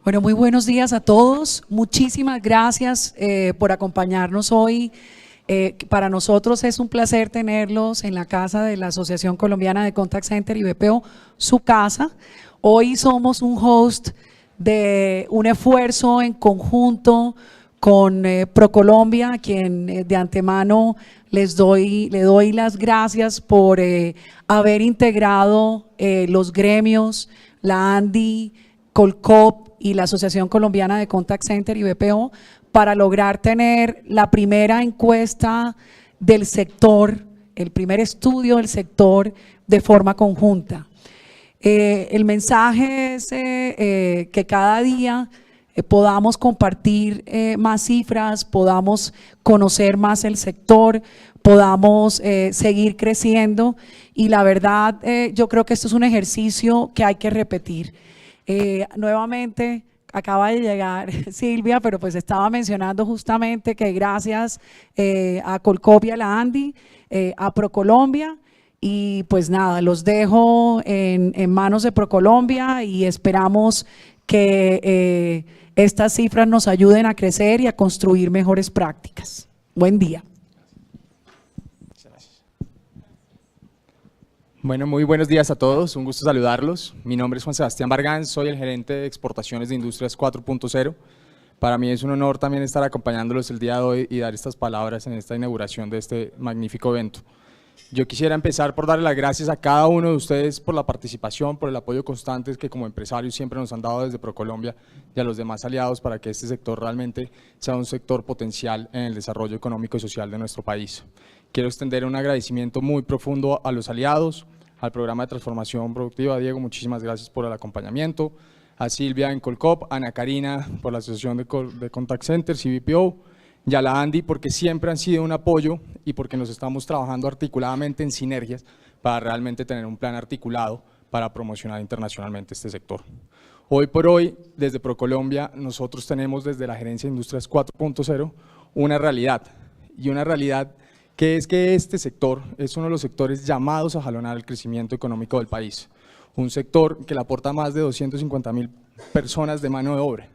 Bueno, muy buenos días a todos. Muchísimas gracias por acompañarnos hoy. Para nosotros es un placer tenerlos en la casa de la Asociación Colombiana de Contact Center y BPO, su casa. Hoy somos un host de un esfuerzo en conjunto con ProColombia, a quien de antemano le doy las gracias por haber integrado los gremios, la ANDI, Colcop y la Asociación Colombiana de Contact Center y BPO para lograr tener la primera encuesta del sector, el primer estudio del sector de forma conjunta. El mensaje es que cada día podamos compartir más cifras, podamos conocer más el sector, podamos seguir creciendo y la verdad yo creo que esto es un ejercicio que hay que repetir. Nuevamente acaba de llegar Silvia, pero pues estaba mencionando justamente que gracias a Colcop y a la ANDI, a ProColombia, y pues nada, los dejo en manos de ProColombia y esperamos que estas cifras nos ayuden a crecer y a construir mejores prácticas. Buen día. Bueno, muy buenos días a todos, un gusto saludarlos. Mi nombre es Juan Sebastián Bargán, soy el gerente de exportaciones de Industrias 4.0. Para mí es un honor también estar acompañándolos el día de hoy y dar estas palabras en esta inauguración de este magnífico evento. Yo quisiera empezar por darle las gracias a cada uno de ustedes por la participación, por el apoyo constante que como empresarios siempre nos han dado desde ProColombia y a los demás aliados para que este sector realmente sea un sector potencial en el desarrollo económico y social de nuestro país. Quiero extender un agradecimiento muy profundo a los aliados, al programa de transformación productiva. Diego, muchísimas gracias por el acompañamiento, a Silvia en Colcop, a Ana Karina por la Asociación de Contact Centers y BPO, y a la ANDI porque siempre han sido un apoyo y porque nos estamos trabajando articuladamente en sinergias para realmente tener un plan articulado para promocionar internacionalmente este sector. Hoy por hoy, desde ProColombia, nosotros tenemos desde la Gerencia de Industrias 4.0 una realidad, y una realidad que es que este sector es uno de los sectores llamados a jalonar el crecimiento económico del país. Un sector que le aporta más de 250.000 personas de mano de obra.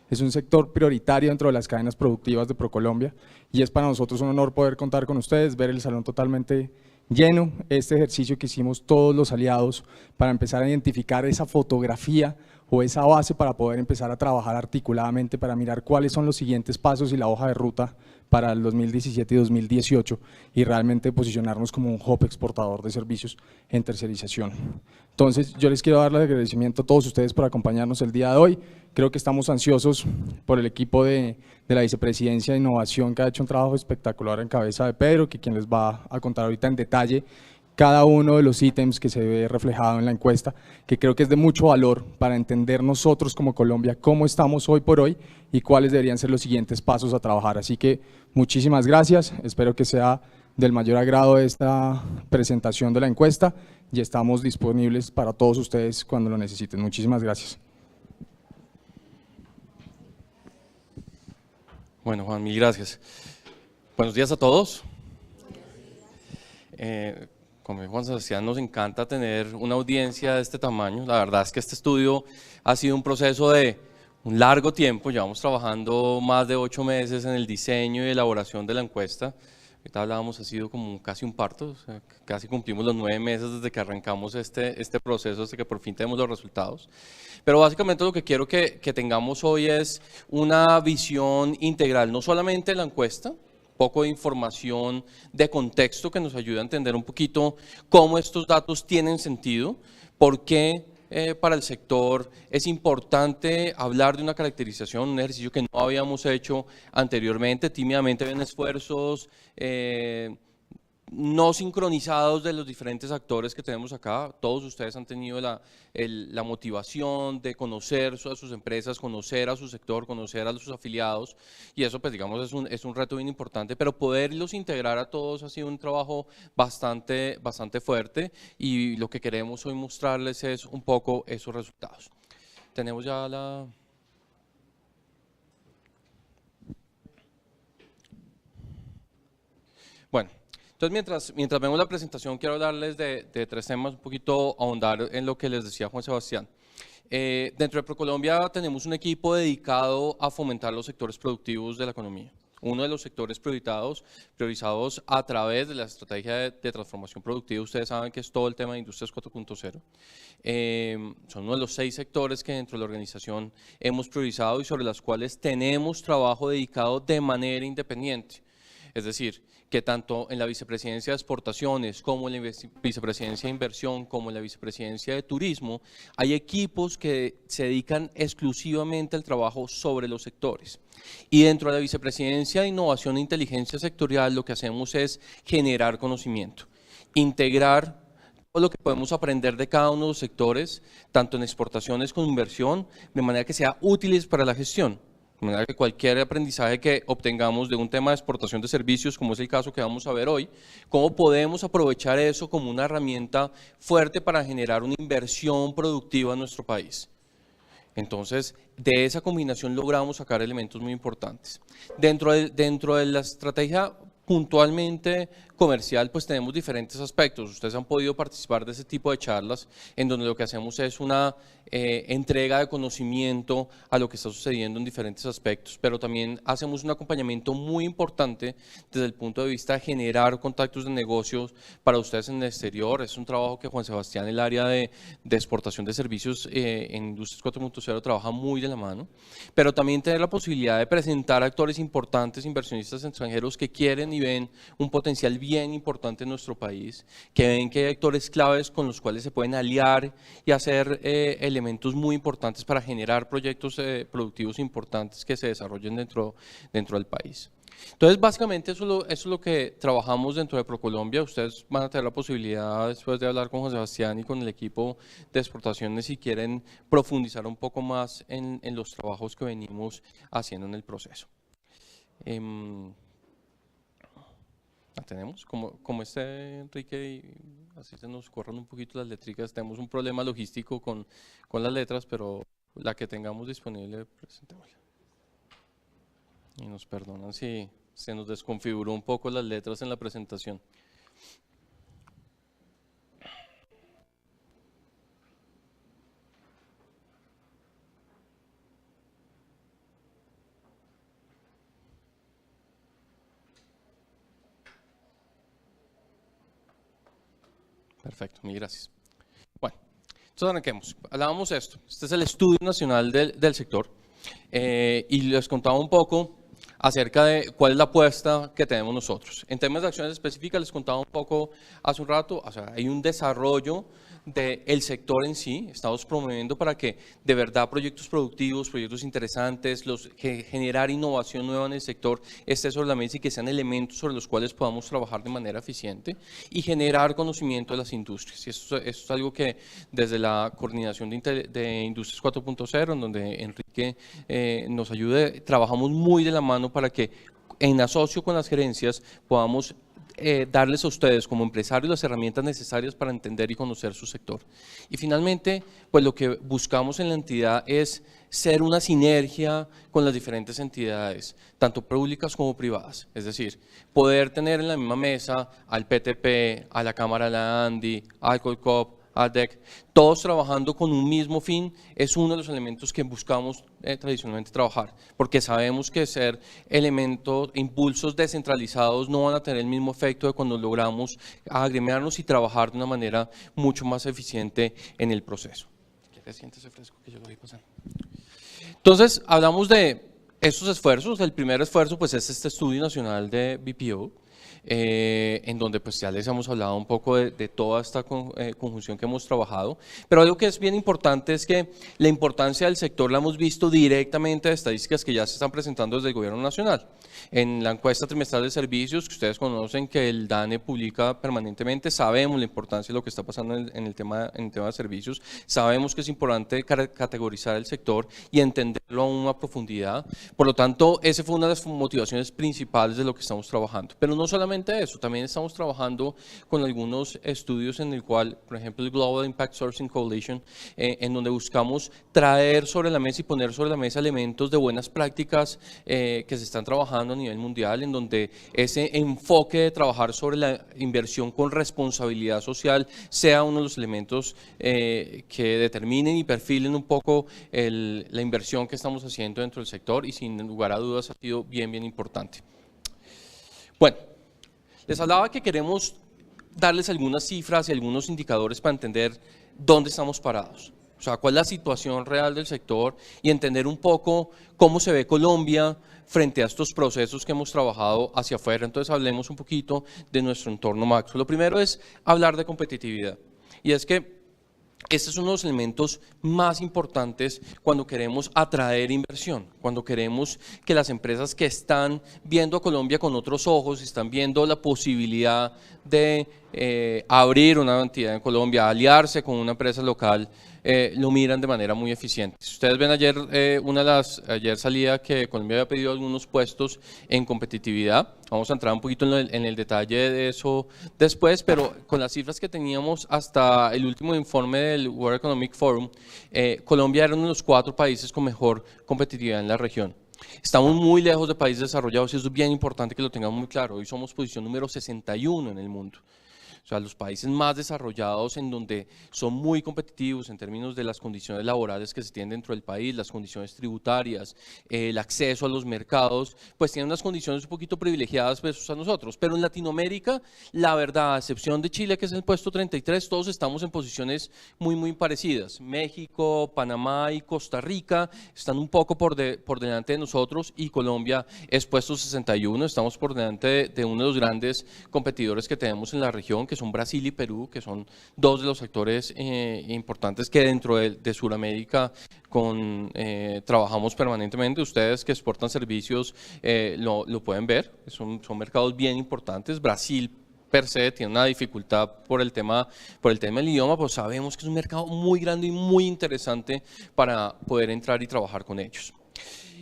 Es un sector prioritario dentro de las cadenas productivas de ProColombia y es para nosotros un honor poder contar con ustedes, ver el salón totalmente lleno, este ejercicio que hicimos todos los aliados para empezar a identificar esa fotografía o esa base para poder empezar a trabajar articuladamente para mirar cuáles son los siguientes pasos y la hoja de ruta para el 2017 y 2018 y realmente posicionarnos como un hub exportador de servicios en tercerización. Entonces yo les quiero dar el agradecimiento a todos ustedes por acompañarnos el día de hoy. Creo que estamos ansiosos por el equipo de la Vicepresidencia de Innovación que ha hecho un trabajo espectacular en cabeza de Pedro, que quien les va a contar ahorita en detalle cada uno de los ítems que se ve reflejado en la encuesta, que creo que es de mucho valor para entender nosotros como Colombia cómo estamos hoy por hoy y cuáles deberían ser los siguientes pasos a trabajar. Así que muchísimas gracias, espero que sea del mayor agrado esta presentación de la encuesta y estamos disponibles para todos ustedes cuando lo necesiten. Muchísimas gracias. Bueno, Juan, mil gracias. Buenos días a todos. Como Juan Sebastián, nos encanta tener una audiencia de este tamaño. La verdad es que este estudio ha sido un proceso de un largo tiempo. Llevamos trabajando más de 8 meses en el diseño y elaboración de la encuesta. Ahorita hablábamos, ha sido como casi un parto, o sea, casi cumplimos los 9 meses desde que arrancamos este proceso, hasta que por fin tenemos los resultados. Pero básicamente lo que quiero que tengamos hoy es una visión integral, no solamente de la encuesta, poco de información de contexto que nos ayude a entender un poquito cómo estos datos tienen sentido, por qué para el sector es importante hablar de una caracterización, un ejercicio que no habíamos hecho anteriormente. Tímidamente ven esfuerzos no sincronizados de los diferentes actores que tenemos acá. Todos ustedes han tenido la motivación de conocer a sus empresas, conocer a su sector, conocer a sus afiliados, y eso pues digamos es un reto bien importante, pero poderlos integrar a todos ha sido un trabajo bastante fuerte, y lo que queremos hoy mostrarles es un poco esos resultados. Tenemos ya la... Bueno. Entonces, mientras vemos la presentación, quiero hablarles de 3 temas, un poquito ahondar en lo que les decía Juan Sebastián. Dentro de ProColombia tenemos un equipo dedicado a fomentar los sectores productivos de la economía. Uno de los sectores priorizados a través de la estrategia de transformación productiva, ustedes saben que es todo el tema de Industrias 4.0. Son uno de los 6 sectores que dentro de la organización hemos priorizado y sobre los cuales tenemos trabajo dedicado de manera independiente. Es decir, que tanto en la vicepresidencia de exportaciones como en la vicepresidencia de inversión como en la vicepresidencia de turismo hay equipos que se dedican exclusivamente al trabajo sobre los sectores. Y dentro de la vicepresidencia de innovación e inteligencia sectorial lo que hacemos es generar conocimiento, integrar todo lo que podemos aprender de cada uno de los sectores, tanto en exportaciones como en inversión, de manera que sea útiles para la gestión. De manera que cualquier aprendizaje que obtengamos de un tema de exportación de servicios, como es el caso que vamos a ver hoy, cómo podemos aprovechar eso como una herramienta fuerte para generar una inversión productiva en nuestro país. Entonces, de esa combinación logramos sacar elementos muy importantes. Dentro de la estrategia puntualmente comercial, pues tenemos diferentes aspectos. Ustedes han podido participar de ese tipo de charlas en donde lo que hacemos es una entrega de conocimiento a lo que está sucediendo en diferentes aspectos, pero también hacemos un acompañamiento muy importante desde el punto de vista de generar contactos de negocios para ustedes en el exterior. Es un trabajo que Juan Sebastián, en el área de exportación de servicios en Industrias 4.0, trabaja muy de la mano, pero también tener la posibilidad de presentar actores importantes, inversionistas extranjeros que quieren y ven un potencial bien importante en nuestro país, que ven que hay actores claves con los cuales se pueden aliar y hacer elementos muy importantes para generar proyectos productivos importantes que se desarrollen dentro del país. Entonces, básicamente eso es lo que trabajamos dentro de ProColombia. Ustedes van a tener la posibilidad, después de hablar con Juan Sebastián y con el equipo de exportaciones, si quieren profundizar un poco más en los trabajos que venimos haciendo en el proceso. ¿La tenemos? Como Enrique, así se nos corren un poquito las letricas, tenemos un problema logístico con las letras, pero la que tengamos disponible, presentémosla. Y nos perdonan si se nos desconfiguró un poco las letras en la presentación. Perfecto, mil gracias. Bueno, entonces arranquemos. Hablábamos de esto. Este es el Estudio Nacional del Sector y les contaba un poco acerca de cuál es la apuesta que tenemos nosotros. En temas de acciones específicas les contaba un poco hace un rato, o sea, hay un desarrollo del sector en sí, estamos promoviendo para que de verdad proyectos productivos, proyectos interesantes, que generar innovación nueva en el sector esté sobre la mesa y que sean elementos sobre los cuales podamos trabajar de manera eficiente y generar conocimiento de las industrias. Y esto es algo que desde la coordinación de Industrias 4.0, en donde Enrique nos ayude, trabajamos muy de la mano para que en asocio con las gerencias podamos darles a ustedes como empresarios las herramientas necesarias para entender y conocer su sector. Y finalmente, pues lo que buscamos en la entidad es ser una sinergia con las diferentes entidades, tanto públicas como privadas, es decir, poder tener en la misma mesa al PTP, a la Cámara de la ANDI, al Colcop, ADEC, todos trabajando con un mismo fin, es uno de los elementos que buscamos tradicionalmente trabajar, porque sabemos que ser elementos, impulsos descentralizados no van a tener el mismo efecto de cuando logramos agremiarnos y trabajar de una manera mucho más eficiente en el proceso. ¿Qué siente ese fresco que yo lo vi pasando? Entonces, hablamos de estos esfuerzos. El primer esfuerzo pues es este Estudio Nacional de BPO, en donde pues ya les hemos hablado un poco de toda esta conjunción que hemos trabajado, pero algo que es bien importante es que la importancia del sector la hemos visto directamente de estadísticas que ya se están presentando desde el Gobierno Nacional. En la encuesta trimestral de servicios, que ustedes conocen que el DANE publica permanentemente, sabemos la importancia de lo que está pasando en el tema de servicios, sabemos que es importante categorizar el sector y entenderlo a una profundidad. Por lo tanto, esa fue una de las motivaciones principales de lo que estamos trabajando, pero no solamente solamente eso, también estamos trabajando con algunos estudios en el cual, por ejemplo, el Global Impact Sourcing Coalition, en donde buscamos traer sobre la mesa y poner sobre la mesa elementos de buenas prácticas que se están trabajando a nivel mundial, en donde ese enfoque de trabajar sobre la inversión con responsabilidad social sea uno de los elementos que determinen y perfilen un poco la inversión que estamos haciendo dentro del sector, y sin lugar a dudas ha sido bien importante. Bueno, les hablaba que queremos darles algunas cifras y algunos indicadores para entender dónde estamos parados. O sea, cuál es la situación real del sector y entender un poco cómo se ve Colombia frente a estos procesos que hemos trabajado hacia afuera. Entonces, hablemos un poquito de nuestro entorno macro. Lo primero es hablar de competitividad. Y es que este es uno de los elementos más importantes cuando queremos atraer inversión, cuando queremos que las empresas que están viendo a Colombia con otros ojos, están viendo la posibilidad de abrir una entidad en Colombia, aliarse con una empresa local, lo miran de manera muy eficiente. Si ustedes ven ayer, ayer salía que Colombia había pedido algunos puestos en competitividad. Vamos a entrar un poquito en el detalle de eso después, pero con las cifras que teníamos hasta el último informe del World Economic Forum, Colombia era uno de los 4 países con mejor competitividad en la región. Estamos muy lejos de países desarrollados y eso es bien importante que lo tengamos muy claro. Hoy somos posición número 61 en el mundo. O sea, los países más desarrollados en donde son muy competitivos en términos de las condiciones laborales que se tienen dentro del país, las condiciones tributarias, el acceso a los mercados, pues tienen unas condiciones un poquito privilegiadas versus a nosotros. Pero en Latinoamérica, la verdad, a excepción de Chile, que es el puesto 33, todos estamos en posiciones muy parecidas. México, Panamá y Costa Rica están un poco por delante de nosotros y Colombia es puesto 61, estamos por delante de uno de los grandes competidores que tenemos en la región, que son Brasil y Perú, que son 2 de los actores importantes que dentro de Sudamérica trabajamos permanentemente. Ustedes que exportan servicios lo pueden ver, son mercados bien importantes. Brasil per se tiene una dificultad por el tema del idioma, pero sabemos que es un mercado muy grande y muy interesante para poder entrar y trabajar con ellos.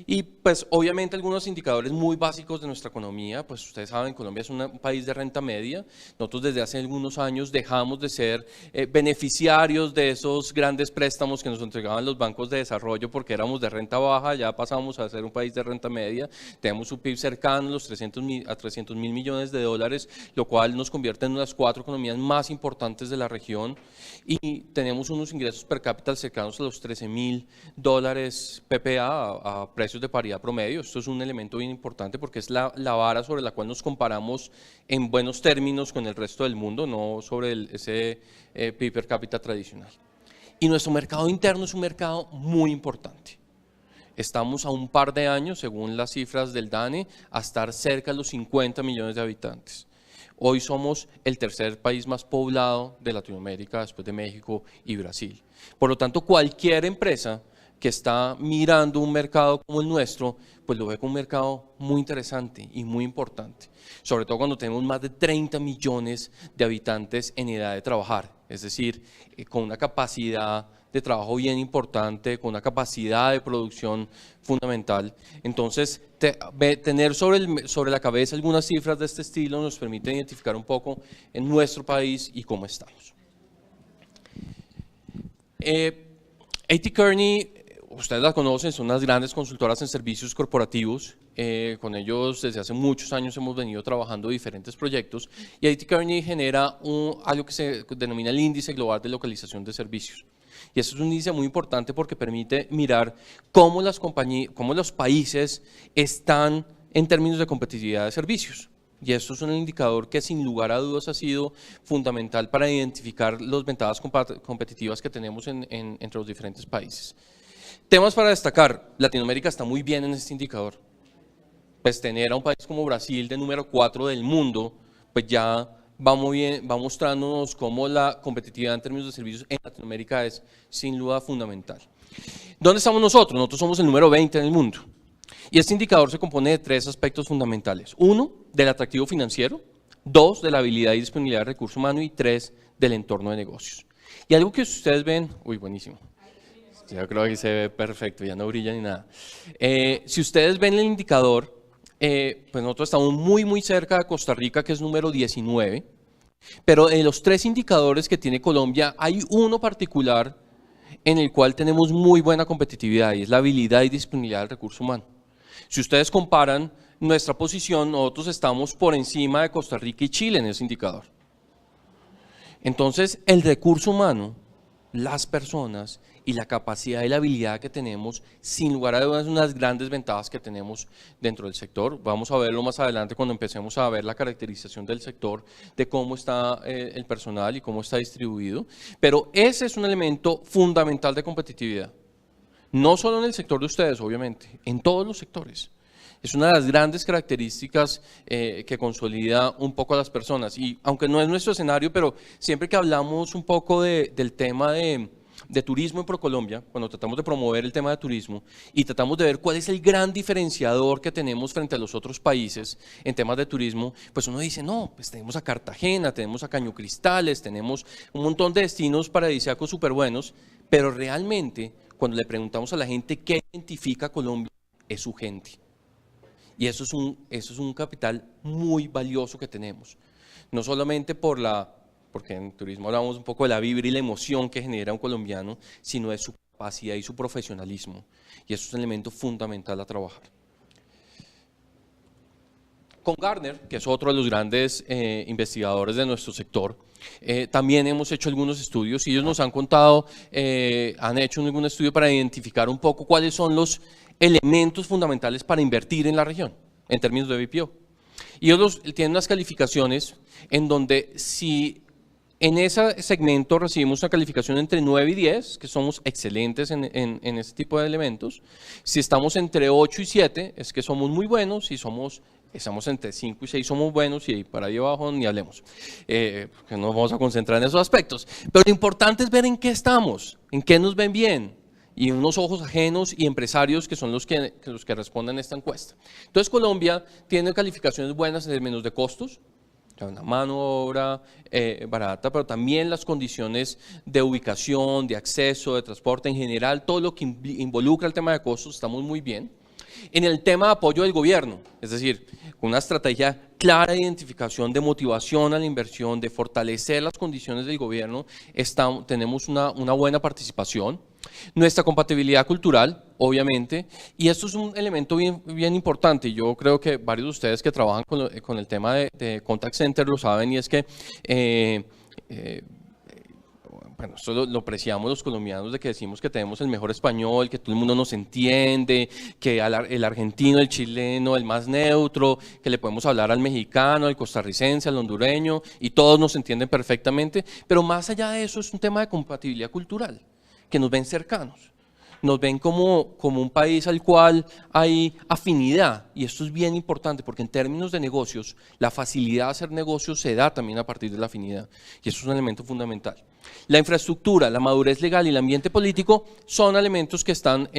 Y pues obviamente algunos indicadores muy básicos de nuestra economía, pues ustedes saben, Colombia es un país de renta media. Nosotros desde hace algunos años dejamos de ser beneficiarios de esos grandes préstamos que nos entregaban los bancos de desarrollo porque éramos de renta baja, ya pasamos a ser un país de renta media. Tenemos un PIB cercano a los 300.000 millones de dólares, lo cual nos convierte en una de las 4 economías más importantes de la región, y tenemos unos ingresos per cápita cercanos a los $13.000 PPA a precios de paridad promedio. Esto es un elemento bien importante porque es la vara sobre la cual nos comparamos en buenos términos con el resto del mundo, no sobre ese PIB per cápita tradicional. Y nuestro mercado interno es un mercado muy importante. Estamos a un par de años, según las cifras del DANE, a estar cerca de los 50 millones de habitantes. Hoy somos el tercer país más poblado de Latinoamérica después de México y Brasil. Por lo tanto, cualquier empresa que está mirando un mercado como el nuestro, pues lo ve como un mercado muy interesante y muy importante, sobre todo cuando tenemos más de 30 millones de habitantes en edad de trabajar, es decir, con una capacidad de trabajo bien importante, con una capacidad de producción fundamental. Entonces, tener sobre la cabeza algunas cifras de este estilo nos permite identificar un poco en nuestro país y cómo estamos. A.T. Kearney, ustedes la conocen, son unas grandes consultoras en servicios corporativos. Con ellos desde hace muchos años hemos venido trabajando diferentes proyectos, y A.T. Kearney genera algo que se denomina el Índice Global de Localización de Servicios. Y esto es un índice muy importante porque permite mirar cómo los países están en términos de competitividad de servicios. Y esto es un indicador que sin lugar a dudas ha sido fundamental para identificar las ventajas competitivas que tenemos entre los diferentes países. Temas para destacar: Latinoamérica está muy bien en este indicador. Pues tener a un país como Brasil de número 4 del mundo, pues ya va mostrándonos cómo la competitividad en términos de servicios en Latinoamérica es sin duda fundamental. ¿Dónde estamos nosotros? Nosotros somos el número 20 en el mundo. Y este indicador se compone de 3 aspectos fundamentales. 1, del atractivo financiero. 2, de la habilidad y disponibilidad de recurso humano. Y 3, del entorno de negocios. Y algo que ustedes ven, buenísimo. Yo creo que se ve perfecto, ya no brilla ni nada. Si ustedes ven el indicador, pues nosotros estamos muy cerca de Costa Rica, que es número 19, pero de los 3 indicadores que tiene Colombia, hay uno particular en el cual tenemos muy buena competitividad y es la habilidad y disponibilidad del recurso humano. Si ustedes comparan nuestra posición, nosotros estamos por encima de Costa Rica y Chile en ese indicador. Entonces, el recurso humano, las personas y la capacidad y la habilidad que tenemos, sin lugar a dudas, es una de las grandes ventajas que tenemos dentro del sector. Vamos a verlo más adelante cuando empecemos a ver la caracterización del sector, de cómo está el personal y cómo está distribuido. Pero ese es un elemento fundamental de competitividad. No solo en el sector de ustedes, obviamente, en todos los sectores. Es una de las grandes características que consolida un poco a las personas. Y aunque no es nuestro escenario, pero siempre que hablamos un poco del tema de turismo en ProColombia, cuando tratamos de promover el tema de turismo y tratamos de ver cuál es el gran diferenciador que tenemos frente a los otros países en temas de turismo, pues uno dice, no, pues tenemos a Cartagena, tenemos a Caño Cristales, tenemos un montón de destinos paradisíacos súper buenos, pero realmente cuando le preguntamos a la gente qué identifica a Colombia, es su gente. Y eso es un capital muy valioso que tenemos, no solamente porque en turismo hablamos un poco de la vibra y la emoción que genera un colombiano, sino de su capacidad y su profesionalismo, y eso es un elemento fundamental a trabajar. Con Gartner, que es otro de los grandes investigadores de nuestro sector, también hemos hecho algunos estudios y ellos nos han contado, han hecho algún estudio para identificar un poco cuáles son los elementos fundamentales para invertir en la región, en términos de BPO. Y ellos tienen unas calificaciones en donde si en ese segmento recibimos una calificación entre 9 y 10, que somos excelentes en este tipo de elementos, si estamos entre 8 y 7, es que somos muy buenos, y estamos entre 5 y 6 somos buenos, y para ahí abajo ni hablemos, porque no nos vamos a concentrar en esos aspectos. Pero lo importante es ver en qué estamos, en qué nos ven bien, y unos ojos ajenos y empresarios que son los que responden a esta encuesta. Entonces Colombia tiene calificaciones buenas en términos de costos, una mano de obra barata, pero también las condiciones de ubicación, de acceso, de transporte en general, todo lo que involucra el tema de costos, estamos muy bien. En el tema de apoyo del gobierno, es decir, con una estrategia clara de identificación, de motivación a la inversión, de fortalecer las condiciones del gobierno, tenemos una buena participación. Nuestra compatibilidad cultural, obviamente, y esto es un elemento bien importante. Yo creo que varios de ustedes que trabajan con el tema de Contact Center lo saben, y es que bueno, esto lo apreciamos los colombianos, de que decimos que tenemos el mejor español, que todo el mundo nos entiende, que el argentino, el chileno, el más neutro, que le podemos hablar al mexicano, al costarricense, al hondureño, y todos nos entienden perfectamente. Pero más allá de eso es un tema de compatibilidad cultural, que nos ven cercanos, nos ven como un país al cual hay afinidad, y esto es bien importante porque en términos de negocios, la facilidad de hacer negocios se da también a partir de la afinidad, y eso es un elemento fundamental. La infraestructura, la madurez legal y el ambiente político son elementos que están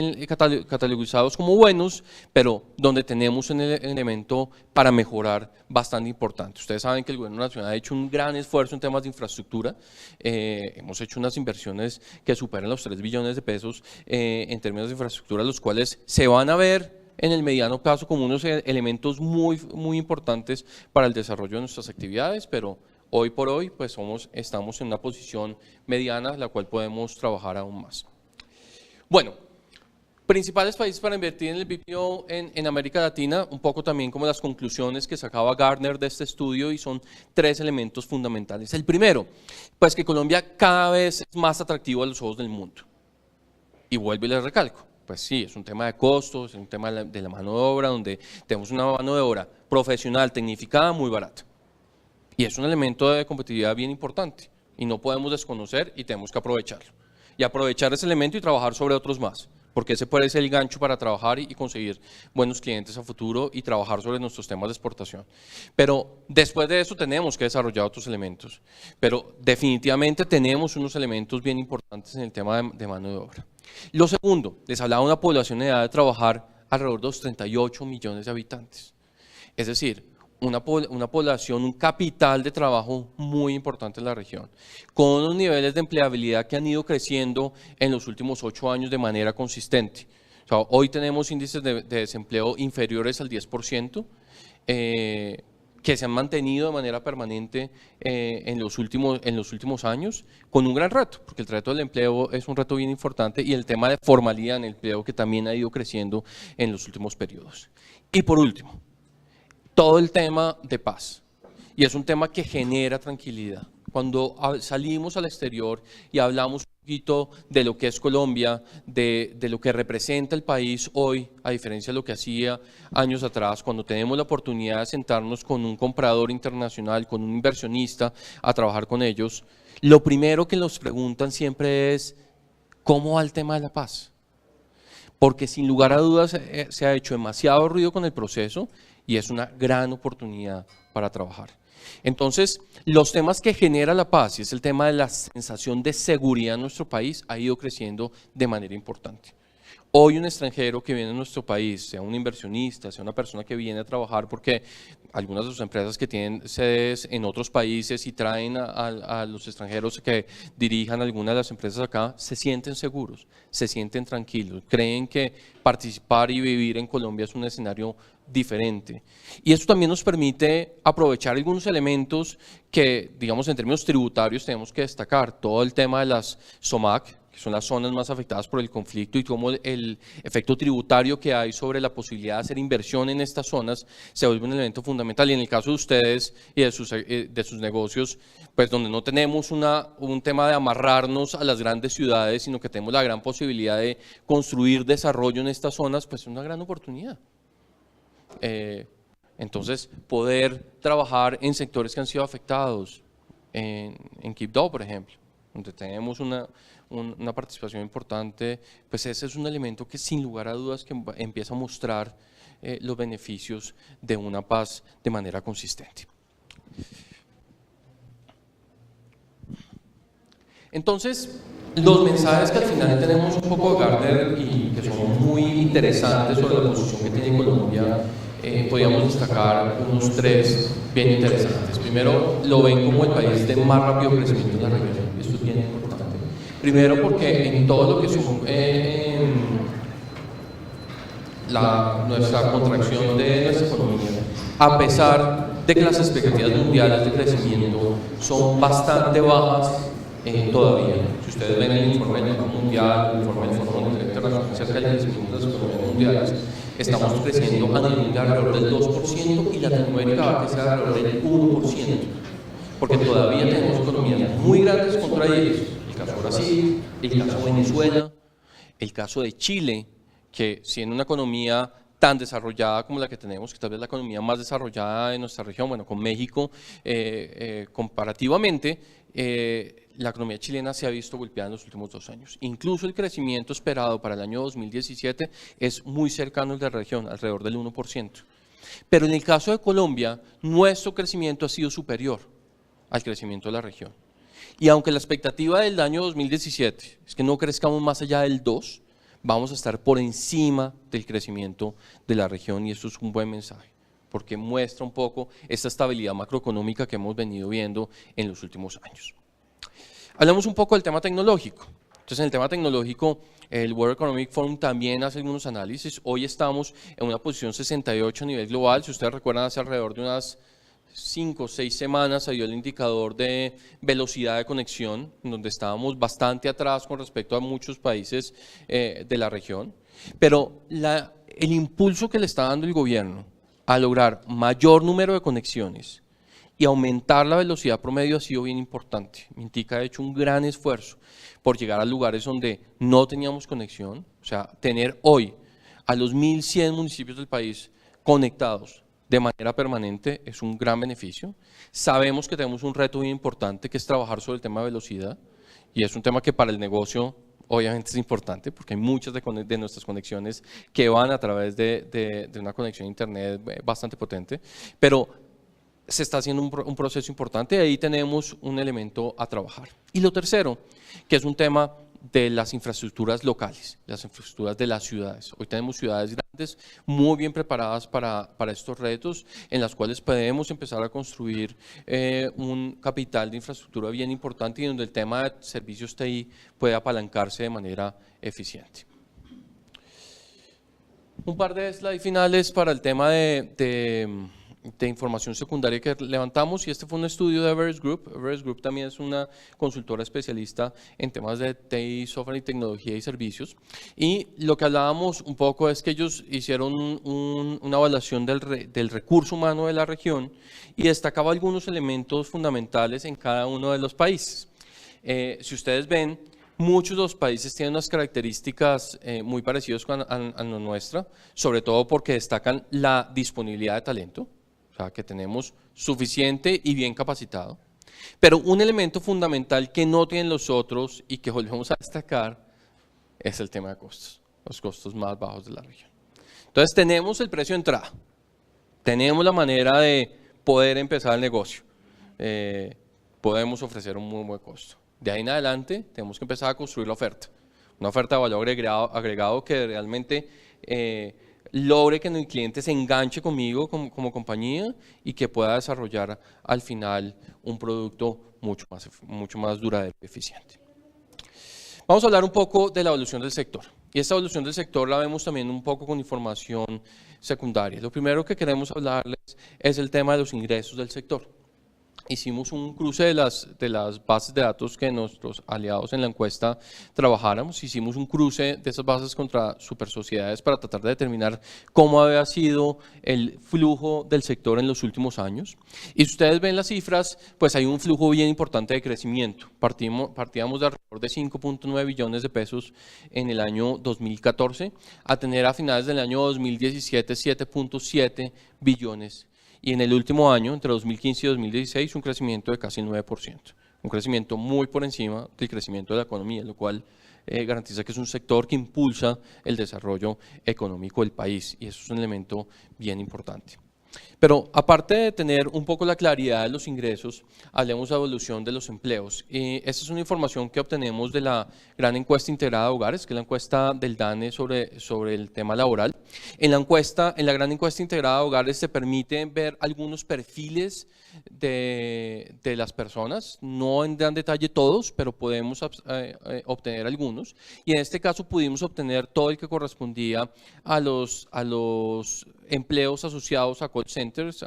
catalogizados como buenos, pero donde tenemos un elemento para mejorar bastante importante. Ustedes saben que el gobierno nacional ha hecho un gran esfuerzo en temas de infraestructura, hemos hecho unas inversiones que superan los 3 billones de pesos en términos de infraestructura, los cuales se van a ver en el mediano plazo como unos elementos muy importantes para el desarrollo de nuestras actividades, pero hoy por hoy pues estamos en una posición mediana, la cual podemos trabajar aún más. Bueno, principales países para invertir en el BPO en América Latina, un poco también como las conclusiones que sacaba Gartner de este estudio, y son 3 elementos fundamentales. El primero, pues que Colombia cada vez es más atractivo a los ojos del mundo. Y vuelvo y les recalco, pues sí, es un tema de costos, es un tema de la mano de obra, donde tenemos una mano de obra profesional, tecnificada, muy barata. Y es un elemento de competitividad bien importante, y no podemos desconocer y tenemos que aprovecharlo. Y aprovechar ese elemento y trabajar sobre otros más, porque ese puede ser el gancho para trabajar y conseguir buenos clientes a futuro y trabajar sobre nuestros temas de exportación. Pero después de eso tenemos que desarrollar otros elementos. Pero definitivamente tenemos unos elementos bien importantes en el tema de mano de obra. Lo segundo, les hablaba de una población en edad de trabajar alrededor de los 38 millones de habitantes. Es decir, una población, un capital de trabajo muy importante en la región, con unos niveles de empleabilidad que han ido creciendo en los últimos 8 años de manera consistente. O sea, hoy tenemos índices de desempleo inferiores al 10%, que se han mantenido de manera permanente en los últimos años, con un gran reto, porque el reto del empleo es un reto bien importante, y el tema de formalidad en el empleo, que también ha ido creciendo en los últimos periodos. Y por último, todo el tema de paz, y es un tema que genera tranquilidad. Cuando salimos al exterior y hablamos un poquito de lo que es Colombia, de lo que representa el país hoy, a diferencia de lo que hacía años atrás, cuando tenemos la oportunidad de sentarnos con un comprador internacional, con un inversionista, a trabajar con ellos, lo primero que nos preguntan siempre es, ¿cómo va el tema de la paz? Porque sin lugar a dudas se ha hecho demasiado ruido con el proceso y es una gran oportunidad para trabajar. Entonces, los temas que genera la paz, y es el tema de la sensación de seguridad en nuestro país, ha ido creciendo de manera importante. Hoy un extranjero que viene a nuestro país, sea un inversionista, sea una persona que viene a trabajar, porque algunas de sus empresas que tienen sedes en otros países y traen a los extranjeros que dirijan algunas de las empresas acá, se sienten seguros, se sienten tranquilos, creen que participar y vivir en Colombia es un escenario diferente. Y esto también nos permite aprovechar algunos elementos que, digamos, en términos tributarios tenemos que destacar. Todo el tema de las SOMAC, que son las zonas más afectadas por el conflicto, y cómo el efecto tributario que hay sobre la posibilidad de hacer inversión en estas zonas se vuelve un elemento fundamental. Y en el caso de ustedes y de sus negocios, pues donde no tenemos un tema de amarrarnos a las grandes ciudades, sino que tenemos la gran posibilidad de construir desarrollo en estas zonas, pues es una gran oportunidad. Entonces, poder trabajar en sectores que han sido afectados, en Quibdó, por ejemplo, donde tenemos una participación importante, pues ese es un elemento que sin lugar a dudas que empieza a mostrar los beneficios de una paz de manera consistente. Entonces, los mensajes que al final tenemos un poco de Gardner y que son muy interesantes sobre la posición que tiene Colombia, podríamos destacar unos tres bien interesantes. Primero, lo ven como el país de más rápido crecimiento en la región. Esto es bien importante. Primero porque en todo lo que son nuestra contracción de nuestra economía, a pesar de que las expectativas mundiales de crecimiento son bastante bajas todavía. Si ustedes ven el informe del Banco Mundial, el informe del Fondo Monetario Internacional acerca del crecimiento de las economías mundiales, estamos creciendo a nivel de alrededor del 2% y Latinoamérica va a crecer alrededor del 1%, porque todavía tenemos economías muy grandes contra ellos. El caso de Brasil, el caso de Venezuela, el caso de Chile, que siendo una economía tan desarrollada como la que tenemos, que tal vez la economía más desarrollada de nuestra región, bueno, con México comparativamente, la economía chilena se ha visto golpeada en los últimos 2 años. Incluso el crecimiento esperado para el año 2017 es muy cercano al de la región, alrededor del 1%. Pero en el caso de Colombia, nuestro crecimiento ha sido superior al crecimiento de la región. Y aunque la expectativa del año 2017 es que no crezcamos más allá del 2%, vamos a estar por encima del crecimiento de la región, y esto es un buen mensaje, porque muestra un poco esta estabilidad macroeconómica que hemos venido viendo en los últimos años. Hablamos un poco del tema tecnológico. Entonces, en el tema tecnológico, el World Economic Forum también hace algunos análisis. Hoy estamos en una posición 68 a nivel global. Si ustedes recuerdan, hace alrededor de unas 5 o 6 semanas salió el indicador de velocidad de conexión, donde estábamos bastante atrás con respecto a muchos países de la región. Pero el impulso que le está dando el gobierno a lograr mayor número de conexiones y aumentar la velocidad promedio ha sido bien importante. Mintica ha hecho un gran esfuerzo por llegar a lugares donde no teníamos conexión, o sea, tener hoy a los 1.100 municipios del país conectados de manera permanente es un gran beneficio. Sabemos que tenemos un reto muy importante, que es trabajar sobre el tema de velocidad, y es un tema que para el negocio obviamente es importante, porque hay muchas de nuestras conexiones que van a través de una conexión a internet bastante potente, pero se está haciendo un proceso importante, y ahí tenemos un elemento a trabajar. Y lo tercero, que es un tema de las infraestructuras locales, las infraestructuras de las ciudades. Hoy tenemos ciudades grandes, muy bien preparadas para estos retos, en las cuales podemos empezar a construir un capital de infraestructura bien importante, y donde el tema de servicios TI puede apalancarse de manera eficiente. Un par de slides finales para el tema de información secundaria que levantamos, y este fue un estudio de Everest Group. Everest Group también es una consultora especialista en temas de TI, software y tecnología y servicios, y lo que hablábamos un poco es que ellos hicieron una evaluación del recurso humano de la región y destacaba algunos elementos fundamentales en cada uno de los países. Si ustedes ven, muchos de los países tienen unas características muy parecidas a la nuestra, sobre todo porque destacan la disponibilidad de talento, o sea, que tenemos suficiente y bien capacitado. Pero un elemento fundamental que no tienen los otros y que volvemos a destacar es el tema de costos, los costos más bajos de la región. Entonces tenemos el precio de entrada, tenemos la manera de poder empezar el negocio, podemos ofrecer un muy buen costo. De ahí en adelante tenemos que empezar a construir la oferta, una oferta de valor agregado que realmente logre que el cliente se enganche conmigo como compañía y que pueda desarrollar al final un producto mucho más duradero y eficiente. Vamos a hablar un poco de la evolución del sector, y esta evolución del sector la vemos también un poco con información secundaria. Lo primero que queremos hablarles es el tema de los ingresos del sector. Hicimos un cruce de las bases de datos que nuestros aliados en la encuesta trabajáramos. Hicimos un cruce de esas bases contra supersociedades para tratar de determinar cómo había sido el flujo del sector en los últimos años. Y si ustedes ven las cifras, pues hay un flujo bien importante de crecimiento. Partíamos de alrededor de 5.9 billones de pesos en el año 2014 a tener a finales del año 2017 7.7 billones. Y en el último año, entre 2015 y 2016, un crecimiento de casi el 9%. Un crecimiento muy por encima del crecimiento de la economía, lo cual garantiza que es un sector que impulsa el desarrollo económico del país, y eso es un elemento bien importante. Pero aparte de tener un poco la claridad de los ingresos, hablemos de la evolución de los empleos. Esta es una información que obtenemos de la gran encuesta integrada de hogares, que es la encuesta del DANE sobre el tema laboral. En la gran encuesta integrada de hogares se permite ver algunos perfiles de las personas, no en gran detalle todos, pero podemos obtener algunos. Y en este caso pudimos obtener todo el que correspondía a los empleos asociados a call centers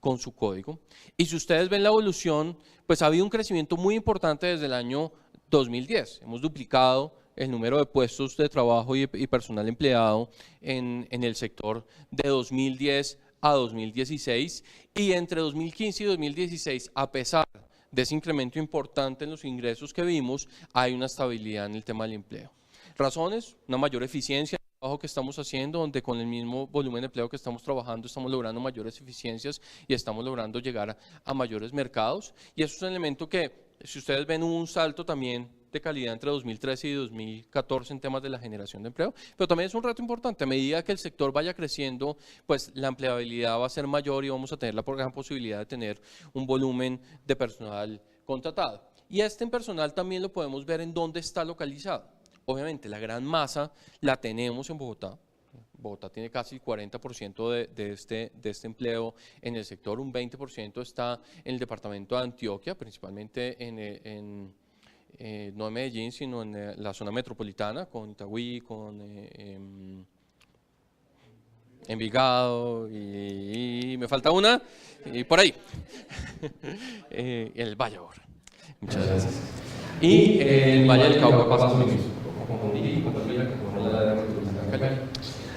con su código. Y si ustedes ven la evolución, pues ha habido un crecimiento muy importante desde el año 2010. Hemos duplicado el número de puestos de trabajo y personal empleado en el sector de 2010 a 2016, y entre 2015 y 2016, a pesar de ese incremento importante en los ingresos que vimos, hay una estabilidad en el tema del empleo. Razones: una mayor eficiencia en el trabajo que estamos haciendo, donde con el mismo volumen de empleo que estamos trabajando estamos logrando mayores eficiencias y estamos logrando llegar a mayores mercados. Y eso es un elemento que, si ustedes ven, un salto también de calidad entre 2013 y 2014 en temas de la generación de empleo, pero también es un reto importante. A medida que el sector vaya creciendo, pues la empleabilidad va a ser mayor y vamos a tener la gran posibilidad de tener un volumen de personal contratado. Y este personal también lo podemos ver en dónde está localizado. Obviamente la gran masa la tenemos en Bogotá. Bogotá tiene casi el 40% de este empleo en el sector, un 20% está en el departamento de Antioquia, principalmente no en Medellín, sino en la zona metropolitana, con Itagüí, con Envigado, y me falta una, y por ahí, en el Valle ahora. Muchas gracias. Y el Valle del Cauca pasa lo mismo,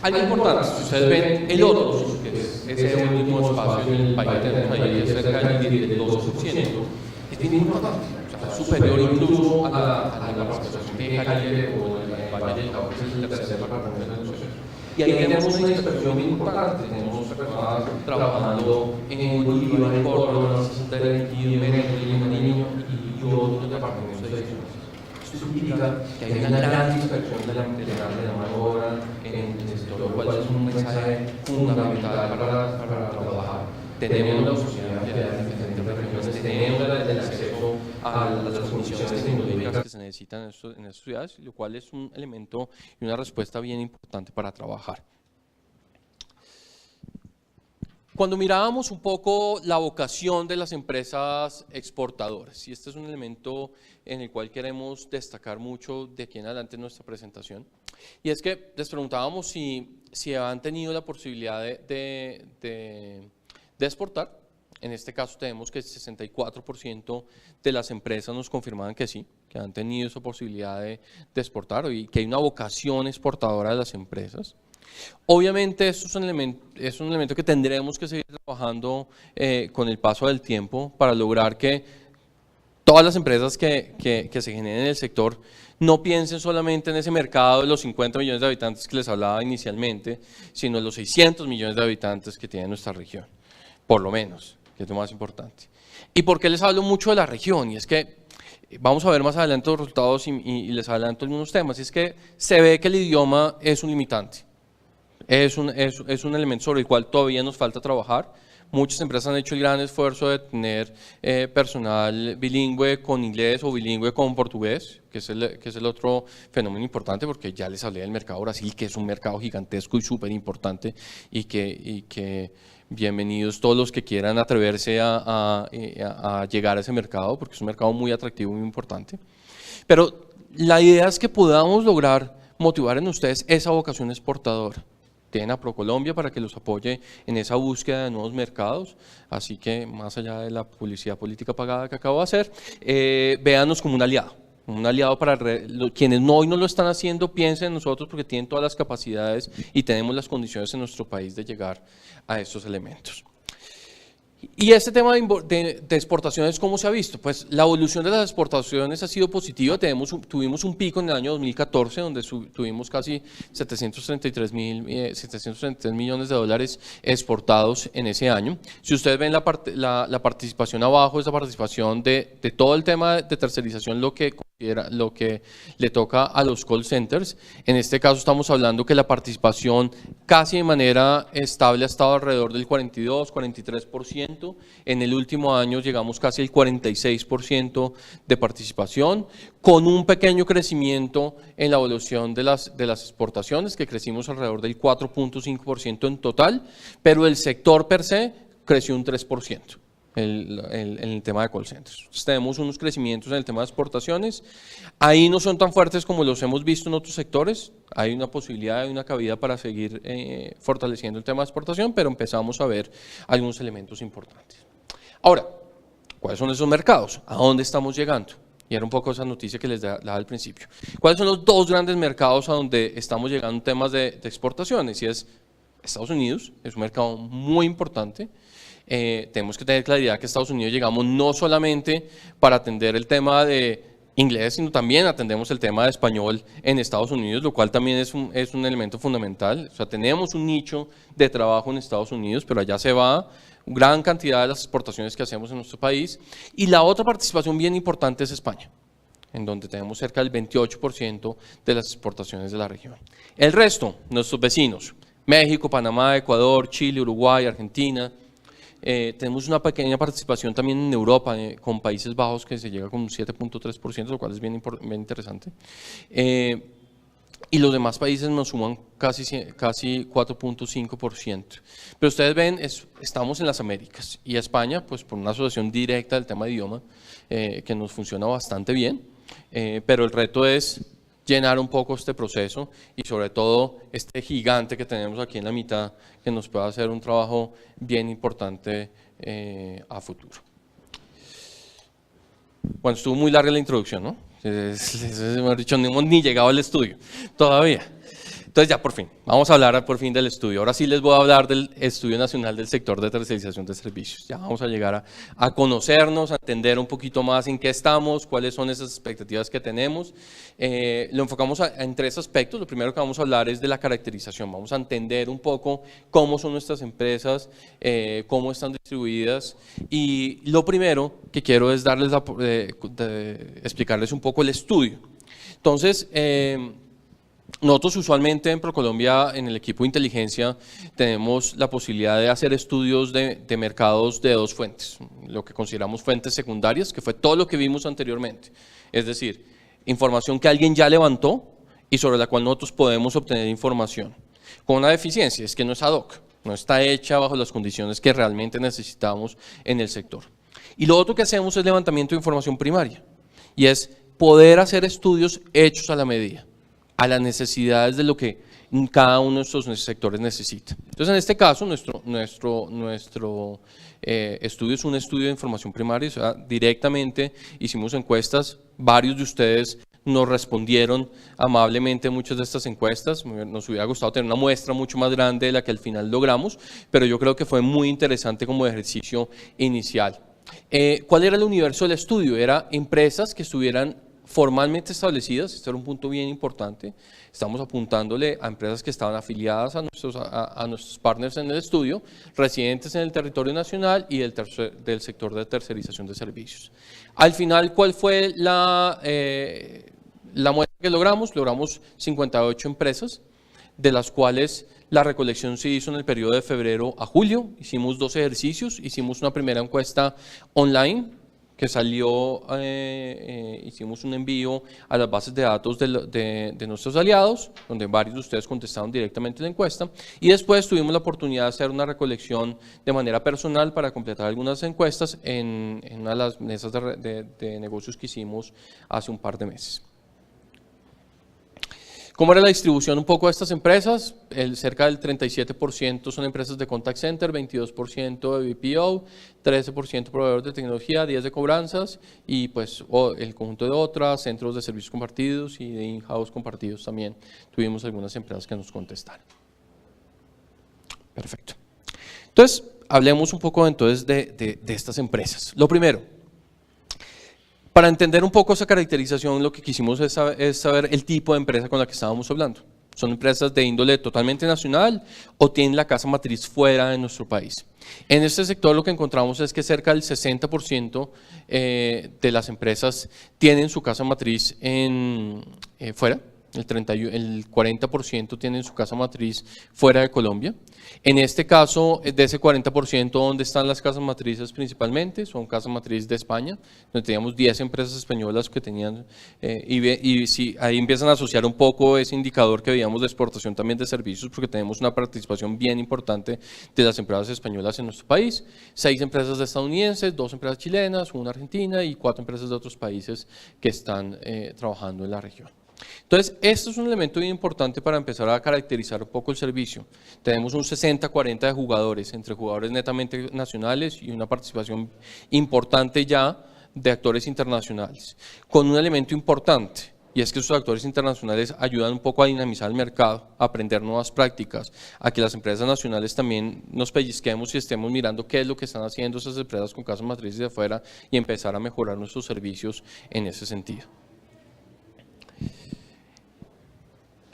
algo importante, si ustedes ven el otro, que es ese último espacio en el país que tenemos ahí, es cerca del 12%, es bien importante, o sea, superior incluso a la participación de Cali o el Valle del Cauca, que es el tercer departamento de negocios. Y ahí tenemos una dispersión bien importante, tenemos personas trabajando en Bolívar, en Córdoba, en Santa Elena, en Medellín, en Nariño y otros departamentos adicionales. Esto significa que hay una gran dispersión de la mano de obra en el sector, lo cual es un mensaje fundamental para trabajar. Tenemos la posibilidad de ampliar en diferentes regiones, tenemos el acceso a las condiciones tecnológicas que se necesitan en estas ciudades, lo cual es un elemento y una respuesta bien importante para trabajar. Cuando mirábamos un poco la vocación de las empresas exportadoras, y este es un elemento en el cual queremos destacar mucho de aquí en adelante en nuestra presentación, y es que les preguntábamos si han tenido la posibilidad de exportar. En este caso tenemos que el 64% de las empresas nos confirmaban que sí, que han tenido esa posibilidad de exportar y que hay una vocación exportadora de las empresas. Obviamente esto es un elemento que tendremos que seguir trabajando con el paso del tiempo para lograr que todas las empresas que se generen en el sector no piensen solamente en ese mercado de los 50 millones de habitantes que les hablaba inicialmente, sino en los 600 millones de habitantes que tiene nuestra región, por lo menos, que es lo más importante. ¿Y por qué les hablo mucho de la región? Y es que vamos a ver más adelante los resultados y les adelanto algunos temas, y es que se ve que el idioma es un limitante. Es un elemento sobre el cual todavía nos falta trabajar. Muchas empresas han hecho el gran esfuerzo de tener personal bilingüe con inglés o bilingüe con portugués, que es el otro fenómeno importante, porque ya les hablé del mercado Brasil, que es un mercado gigantesco y súper importante, y que bienvenidos todos los que quieran atreverse a llegar a ese mercado, porque es un mercado muy atractivo y muy importante. Pero la idea es que podamos lograr motivar en ustedes esa vocación exportadora. Tienen a ProColombia para que los apoye en esa búsqueda de nuevos mercados, así que más allá de la publicidad política pagada que acabo de hacer, véanos como un aliado para quienes hoy no lo están haciendo, piensen en nosotros porque tienen todas las capacidades y tenemos las condiciones en nuestro país de llegar a estos elementos. Y este tema de exportaciones, ¿cómo se ha visto? Pues la evolución de las exportaciones ha sido positiva. Tuvimos un pico en el año 2014 donde tuvimos casi 733 millones de dólares exportados en ese año. Si ustedes ven la participación abajo, esa participación de todo el tema de tercerización, lo que le toca a los call centers. En este caso estamos hablando que la participación casi de manera estable ha estado alrededor del 42-43%. En el último año llegamos casi al 46% de participación, con un pequeño crecimiento en la evolución de las exportaciones, que crecimos alrededor del 4.5% en total, pero el sector per se creció un 3%. En el tema de call centers. Entonces, tenemos unos crecimientos en el tema de exportaciones, ahí no son tan fuertes como los hemos visto en otros sectores, hay una posibilidad, hay una cabida para seguir fortaleciendo el tema de exportación, pero empezamos a ver algunos elementos importantes. Ahora, ¿cuáles son esos mercados? ¿A dónde estamos llegando? Y era un poco esa noticia que les daba al principio. ¿Cuáles son los dos grandes mercados a donde estamos llegando en temas de exportaciones? Y es Estados Unidos, es un mercado muy importante. Tenemos que tener claridad que Estados Unidos llegamos no solamente para atender el tema de inglés, sino también atendemos el tema de español en Estados Unidos, lo cual también es un elemento fundamental. O sea, tenemos un nicho de trabajo en Estados Unidos, pero allá se va gran cantidad de las exportaciones que hacemos en nuestro país. Y la otra participación bien importante es España, en donde tenemos cerca del 28% de las exportaciones de la región. El resto, nuestros vecinos, México, Panamá, Ecuador, Chile, Uruguay, Argentina. Tenemos una pequeña participación también en Europa, con Países Bajos, que se llega con un 7.3%, lo cual es bien interesante. Y los demás países nos suman casi 4.5%. Pero ustedes ven, estamos en las Américas, y España, pues por una asociación directa del tema de idioma, que nos funciona bastante bien, pero el reto es llenar un poco este proceso y sobre todo este gigante que tenemos aquí en la mitad, que nos pueda hacer un trabajo bien importante a futuro. Bueno, estuvo muy larga la introducción, ¿no? Hemos dicho, no hemos ni llegado al estudio todavía. Entonces ya por fin, vamos a hablar por fin del estudio. Ahora sí les voy a hablar del Estudio Nacional del Sector de Tercerización de Servicios. Ya vamos a llegar a conocernos, a entender un poquito más en qué estamos, cuáles son esas expectativas que tenemos. Lo enfocamos en tres aspectos. Lo primero que vamos a hablar es de la caracterización. Vamos a entender un poco cómo son nuestras empresas, cómo están distribuidas. Y lo primero que quiero es darles explicarles un poco el estudio. Entonces, nosotros usualmente en ProColombia, en el equipo de inteligencia, tenemos la posibilidad de hacer estudios de mercados de dos fuentes, lo que consideramos fuentes secundarias, que fue todo lo que vimos anteriormente, es decir, información que alguien ya levantó y sobre la cual nosotros podemos obtener información, con una deficiencia, es que no es ad hoc. no está hecha bajo las condiciones que realmente necesitamos en el sector. Y lo otro que hacemos es levantamiento de información primaria, y es poder hacer estudios hechos a la medida, a las necesidades de lo que cada uno de estos sectores necesita. Entonces, en este caso, nuestro estudio es un estudio de información primaria, o sea, directamente hicimos encuestas, varios de ustedes nos respondieron amablemente muchas de estas encuestas. Nos hubiera gustado tener una muestra mucho más grande de la que al final logramos, pero yo creo que fue muy interesante como ejercicio inicial. ¿Cuál era el universo del estudio? Era empresas que estuvieran formalmente establecidas, este era un punto bien importante. Estamos apuntándole a empresas que estaban afiliadas a nuestros partners en el estudio, residentes en el territorio nacional y del sector de tercerización de servicios. Al final, ¿cuál fue la muestra que logramos? Logramos 58 empresas, de las cuales la recolección se hizo en el periodo de febrero a julio. Hicimos 2 ejercicios, hicimos una primera encuesta online que salió, hicimos un envío a las bases de datos de nuestros aliados, donde varios de ustedes contestaron directamente la encuesta, y después tuvimos la oportunidad de hacer una recolección de manera personal para completar algunas encuestas en una de las mesas de negocios que hicimos hace un par de meses. ¿Cómo era la distribución un poco de estas empresas? Cerca del 37% son empresas de contact center, 22% de BPO, 13% proveedores de tecnología, 10% de cobranzas y pues el conjunto de otras, centros de servicios compartidos y de in-house compartidos también. Tuvimos algunas empresas que nos contestaron. Perfecto. Entonces, hablemos un poco entonces de estas empresas. Lo primero, para entender un poco esa caracterización, lo que quisimos es saber el tipo de empresa con la que estábamos hablando. ¿Son empresas de índole totalmente nacional o tienen la casa matriz fuera de nuestro país? En este sector lo que encontramos es que cerca del 60% de las empresas tienen su casa matriz fuera. El 40% tienen su casa matriz fuera de Colombia. En este caso, de ese 40%, ¿dónde están las casas matrices principalmente? Son casas matriz de España, donde teníamos 10 empresas españolas que tenían, y si ahí empiezan a asociar un poco ese indicador que veíamos de exportación también de servicios, porque tenemos una participación bien importante de las empresas españolas en nuestro país. 6 empresas estadounidenses, 2 empresas chilenas, 1 argentina y 4 empresas de otros países que están trabajando en la región. Entonces, esto es un elemento bien importante para empezar a caracterizar un poco el servicio. Tenemos un 60-40 de jugadores, entre jugadores netamente nacionales y una participación importante ya de actores internacionales, con un elemento importante, y es que esos actores internacionales ayudan un poco a dinamizar el mercado, a aprender nuevas prácticas, a que las empresas nacionales también nos pellizquemos y estemos mirando qué es lo que están haciendo esas empresas con casas matrices de afuera y empezar a mejorar nuestros servicios en ese sentido.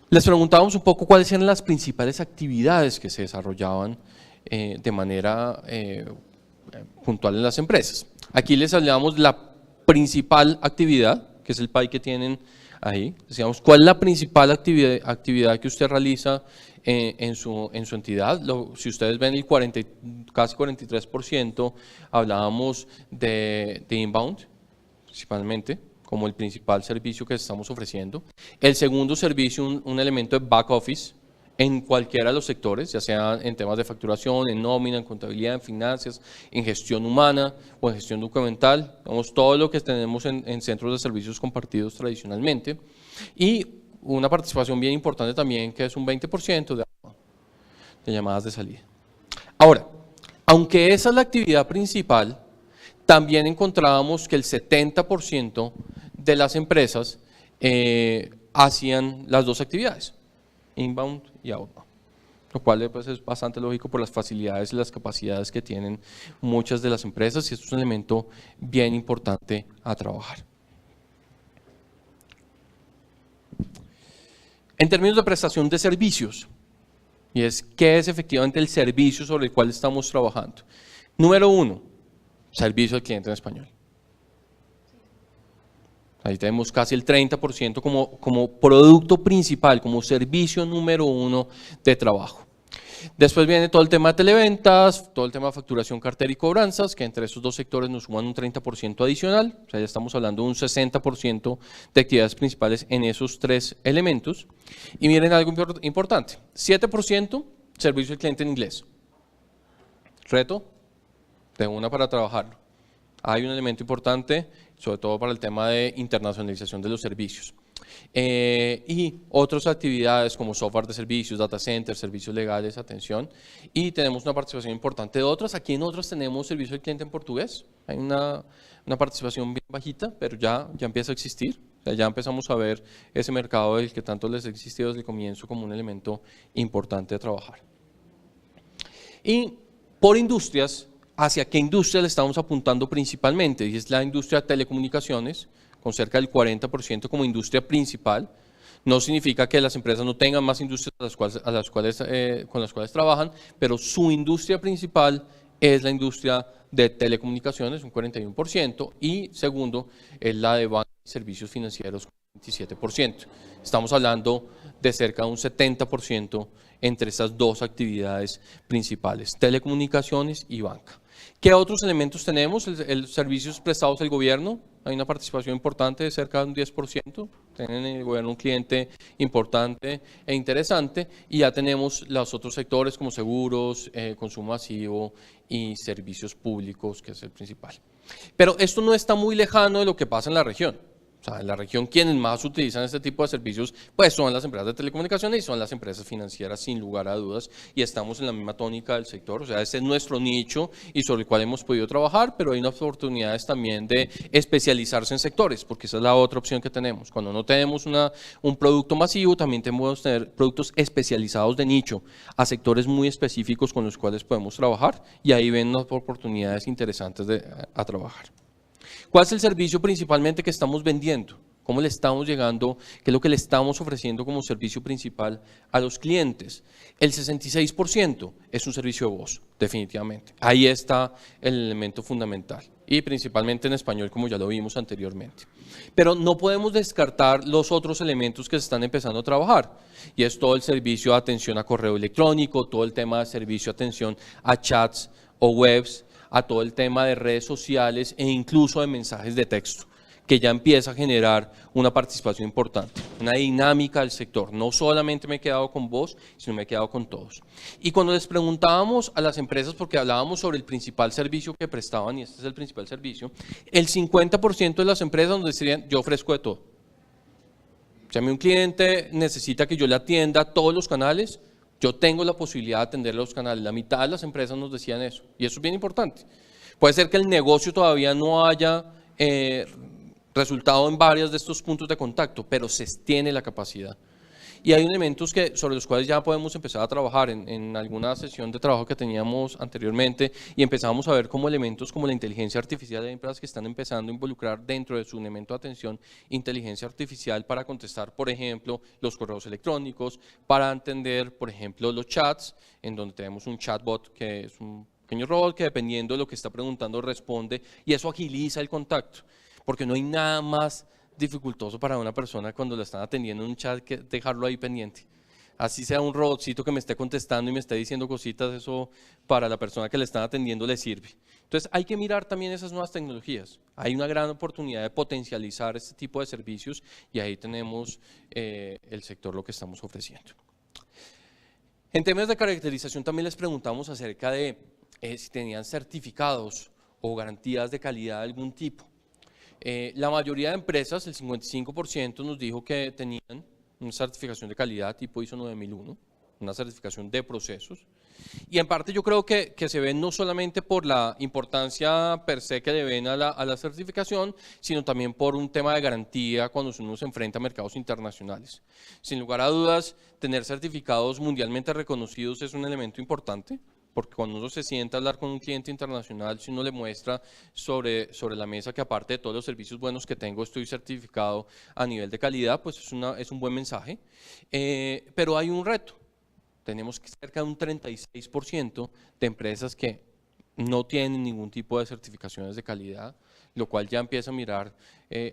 Les preguntábamos un poco cuáles eran las principales actividades que se desarrollaban de manera puntual en las empresas. Aquí les hablábamos la principal actividad, que es el pie que tienen ahí. Decíamos, ¿cuál es la principal actividad que usted realiza en su entidad? Si ustedes ven el casi 43%, hablábamos de inbound, principalmente, como el principal servicio que estamos ofreciendo. El segundo servicio, un elemento de back office en cualquiera de los sectores, ya sea en temas de facturación, en nómina, en contabilidad, en finanzas, en gestión humana o en gestión documental, digamos, todo lo que tenemos en centros de servicios compartidos tradicionalmente. Y una participación bien importante también, que es un 20% de llamadas de salida. Ahora, aunque esa es la actividad principal, también encontrábamos que el 70% de las empresas hacían las dos actividades, inbound y outbound, lo cual pues, es bastante lógico por las facilidades y las capacidades que tienen muchas de las empresas, y esto es un elemento bien importante a trabajar. En términos de prestación de servicios, y es qué es efectivamente el servicio sobre el cual estamos trabajando. Número 1, servicio al cliente en español. Ahí tenemos casi el 30% como producto principal, como servicio número 1 de trabajo. Después viene todo el tema de televentas, todo el tema de facturación, cartera y cobranzas, que entre esos dos sectores nos suman un 30% adicional. O sea, ya estamos hablando de un 60% de actividades principales en esos 3 elementos. Y miren algo importante, 7% servicio al cliente en inglés. Reto, de una para trabajarlo. Hay un elemento importante, sobre todo para el tema de internacionalización de los servicios. Y otras actividades como software de servicios, data centers, servicios legales, atención. Y tenemos una participación importante de otras. Aquí en otras tenemos servicio al cliente en portugués. Hay una participación bien bajita, pero ya empieza a existir. O sea, ya empezamos a ver ese mercado del que tanto les ha existido desde el comienzo como un elemento importante de trabajar. Y por industrias, ¿hacia qué industria le estamos apuntando principalmente? Y es la industria de telecomunicaciones, con cerca del 40% como industria principal. No significa que las empresas no tengan más industrias con las cuales trabajan, pero su industria principal es la industria de telecomunicaciones, un 41%, y segundo es la de bancos y servicios financieros, con 27%. Estamos hablando de cerca de un 70% entre estas dos actividades principales, telecomunicaciones y banca. ¿Qué otros elementos tenemos? El servicios prestados al gobierno, hay una participación importante de cerca de un 10%, tienen en el gobierno un cliente importante e interesante, y ya tenemos los otros sectores como seguros, consumo masivo y servicios públicos, que es el principal. Pero esto no está muy lejano de lo que pasa en la región. O sea, en la región quienes más utilizan este tipo de servicios pues son las empresas de telecomunicaciones y son las empresas financieras sin lugar a dudas, y estamos en la misma tónica del sector. O sea, ese es nuestro nicho y sobre el cual hemos podido trabajar, pero hay unas oportunidades también de especializarse en sectores, porque esa es la otra opción que tenemos. Cuando no tenemos un producto masivo, también tenemos que tener productos especializados de nicho a sectores muy específicos con los cuales podemos trabajar, y ahí ven unas oportunidades interesantes a trabajar. ¿Cuál es el servicio principalmente que estamos vendiendo? ¿Cómo le estamos llegando? ¿Qué es lo que le estamos ofreciendo como servicio principal a los clientes? El 66% es un servicio de voz, definitivamente. Ahí está el elemento fundamental, y principalmente en español, como ya lo vimos anteriormente. Pero no podemos descartar los otros elementos que se están empezando a trabajar, y es todo el servicio de atención a correo electrónico, todo el tema de servicio de atención a chats o webs, a todo el tema de redes sociales e incluso de mensajes de texto, que ya empieza a generar una participación importante, una dinámica del sector. No solamente me he quedado con vos, sino me he quedado con todos. Y cuando les preguntábamos a las empresas, porque hablábamos sobre el principal servicio que prestaban, y este es el principal servicio, el 50% de las empresas nos decían, yo ofrezco de todo. O sea, un cliente necesita que yo le atienda todos los canales, yo tengo la posibilidad de atender los canales. La mitad de las empresas nos decían eso, y eso es bien importante. Puede ser que el negocio todavía no haya resultado en varios de estos puntos de contacto, pero se tiene la capacidad. Y hay elementos sobre los cuales ya podemos empezar a trabajar en alguna sesión de trabajo que teníamos anteriormente, y empezamos a ver como elementos como la inteligencia artificial. Hay empresas que están empezando a involucrar dentro de su elemento de atención inteligencia artificial para contestar, por ejemplo, los correos electrónicos, para entender, por ejemplo, los chats, en donde tenemos un chatbot que es un pequeño robot que dependiendo de lo que está preguntando responde, y eso agiliza el contacto, porque no hay nada más dificultoso para una persona cuando la están atendiendo en un chat que dejarlo ahí pendiente. Así sea un robotcito que me esté contestando y me esté diciendo cositas, eso para la persona que le están atendiendo le sirve. Entonces hay que mirar también esas nuevas tecnologías. Hay una gran oportunidad de potencializar este tipo de servicios, y ahí tenemos el sector lo que estamos ofreciendo. En temas de caracterización también les preguntamos acerca de si tenían certificados o garantías de calidad de algún tipo. La mayoría de empresas, el 55%, nos dijo que tenían una certificación de calidad tipo ISO 9001, una certificación de procesos. Y en parte yo creo que se ven no solamente por la importancia per se que le ven a la certificación, sino también por un tema de garantía cuando uno se enfrenta a mercados internacionales. Sin lugar a dudas, tener certificados mundialmente reconocidos es un elemento importante, porque cuando uno se sienta a hablar con un cliente internacional, si uno le muestra sobre la mesa que aparte de todos los servicios buenos que tengo, estoy certificado a nivel de calidad, pues es un buen mensaje. Pero hay un reto. Tenemos cerca de un 36% de empresas que no tienen ningún tipo de certificaciones de calidad, lo cual ya empieza a mirar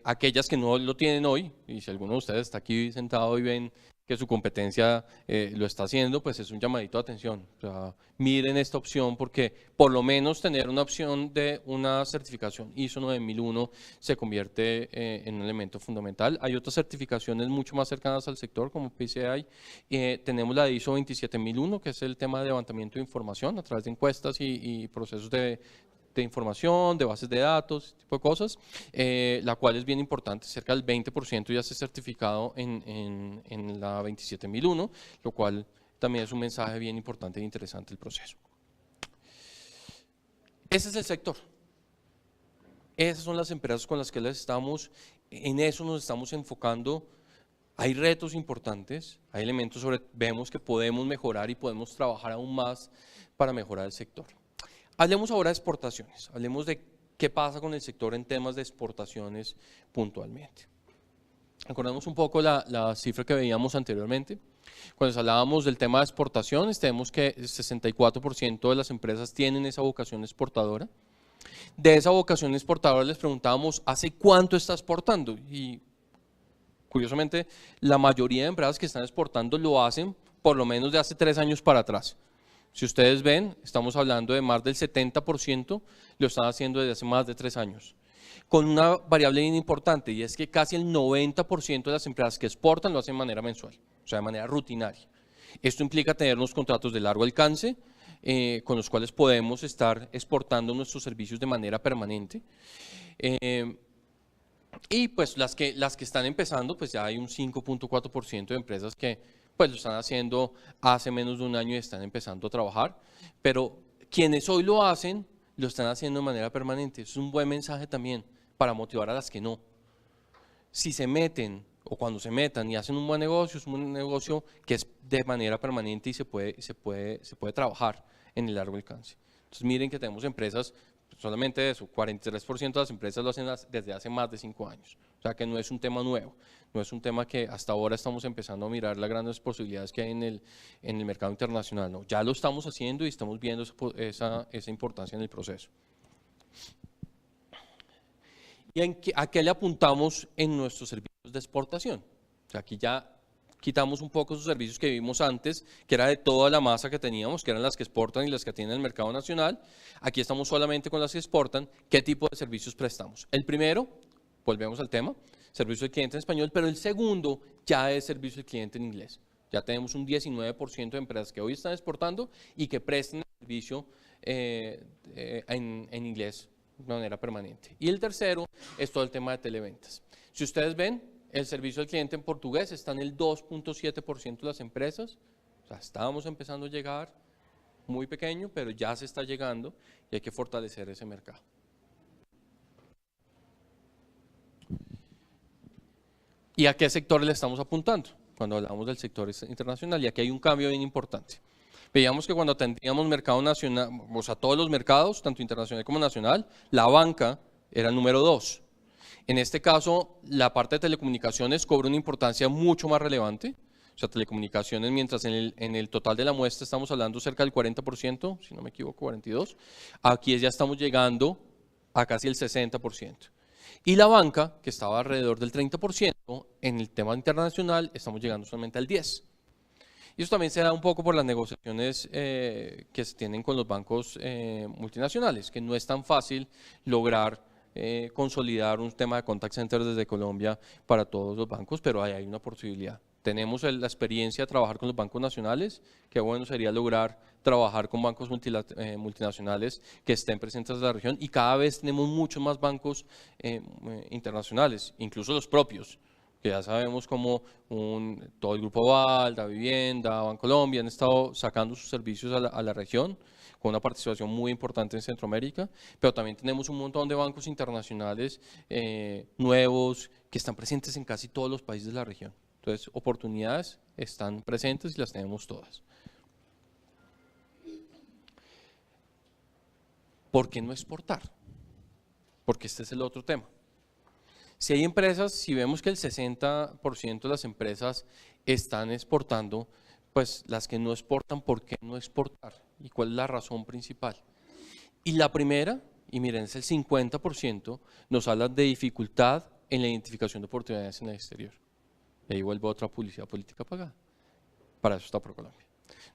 aquellas que no lo tienen hoy, y si alguno de ustedes está aquí sentado y ven que su competencia lo está haciendo, pues es un llamadito de atención. O sea, miren esta opción porque por lo menos tener una opción de una certificación ISO 9001 se convierte en un elemento fundamental. Hay otras certificaciones mucho más cercanas al sector como PCI. Tenemos la de ISO 27001, que es el tema de levantamiento de información a través de encuestas y procesos de información, de bases de datos, ese tipo de cosas, la cual es bien importante, cerca del 20% ya se ha certificado en la 27001, lo cual también es un mensaje bien importante e interesante del proceso. Ese es el sector. Esas son las empresas con las que en eso nos estamos enfocando. Hay retos importantes, hay elementos vemos que podemos mejorar y podemos trabajar aún más para mejorar el sector. Hablemos ahora de exportaciones, hablemos de qué pasa con el sector en temas de exportaciones puntualmente. Acordamos un poco la cifra que veíamos anteriormente. Cuando hablábamos del tema de exportaciones, tenemos que el 64% de las empresas tienen esa vocación exportadora. De esa vocación exportadora les preguntábamos, ¿hace cuánto está exportando? Y curiosamente, la mayoría de empresas que están exportando lo hacen por lo menos de hace 3 años para atrás. Si ustedes ven, estamos hablando de más del 70% lo están haciendo desde hace más de 3 años. Con una variable bien importante, y es que casi el 90% de las empresas que exportan lo hacen de manera mensual, o sea, de manera rutinaria. Esto implica tener unos contratos de largo alcance, con los cuales podemos estar exportando nuestros servicios de manera permanente. Y pues las que están empezando, pues ya hay un 5.4% de empresas que pues lo están haciendo hace menos de un año y están empezando a trabajar, pero quienes hoy lo hacen, lo están haciendo de manera permanente. Es un buen mensaje también para motivar a las que no. Si se meten o cuando se metan y hacen un buen negocio, es un negocio que es de manera permanente y se puede trabajar en el largo alcance. Entonces miren que tenemos empresas, solamente eso, 43% de las empresas lo hacen desde hace más de 5 años. O sea que no es un tema nuevo, no es un tema que hasta ahora estamos empezando a mirar las grandes posibilidades que hay en el mercado internacional. No, ya lo estamos haciendo y estamos viendo esa importancia en el proceso. ¿Y a qué le apuntamos en nuestros servicios de exportación? O sea, aquí ya quitamos un poco esos servicios que vimos antes, que era de toda la masa que teníamos, que eran las que exportan y las que tienen el mercado nacional. Aquí estamos solamente con las que exportan. ¿Qué tipo de servicios prestamos? El primero, volvemos al tema, servicio al cliente en español, pero el segundo ya es servicio al cliente en inglés. Ya tenemos un 19% de empresas que hoy están exportando y que prestan el servicio en inglés de manera permanente. Y el tercero es todo el tema de televentas. Si ustedes ven, el servicio al cliente en portugués está en el 2.7% de las empresas. O sea, estábamos empezando a llegar muy pequeño, pero ya se está llegando y hay que fortalecer ese mercado. ¿Y a qué sectores le estamos apuntando? Cuando hablamos del sector internacional, y aquí hay un cambio bien importante. Veíamos que cuando atendíamos mercado nacional, o sea, todos los mercados, tanto internacional como nacional, la banca era el número 2. En este caso, la parte de telecomunicaciones cobra una importancia mucho más relevante. O sea, telecomunicaciones, mientras en el total de la muestra estamos hablando cerca del 40%, si no me equivoco, 42%, aquí ya estamos llegando a casi el 60%. Y la banca, que estaba alrededor del 30%, en el tema internacional estamos llegando solamente al 10%. Y eso también se da un poco por las negociaciones que se tienen con los bancos multinacionales, que no es tan fácil lograr consolidar un tema de contact center desde Colombia para todos los bancos, pero ahí hay una posibilidad. Tenemos la experiencia de trabajar con los bancos nacionales, qué bueno sería lograr trabajar con bancos multinacionales que estén presentes en la región, y cada vez tenemos muchos más bancos internacionales, incluso los propios, que ya sabemos como todo el Grupo Aval, Da Vivienda, Bancolombia han estado sacando sus servicios a la región, con una participación muy importante en Centroamérica, pero también tenemos un montón de bancos internacionales nuevos que están presentes en casi todos los países de la región. Entonces, oportunidades están presentes y las tenemos todas. ¿Por qué no exportar? Porque este es el otro tema. Si hay empresas, si vemos que el 60% de las empresas están exportando, pues las que no exportan, ¿por qué no exportar? ¿Y cuál es la razón principal? Y la primera, y miren, es el 50%, nos habla de dificultad en la identificación de oportunidades en el exterior. Y ahí vuelve otra publicidad política pagada. Para eso está ProColombia.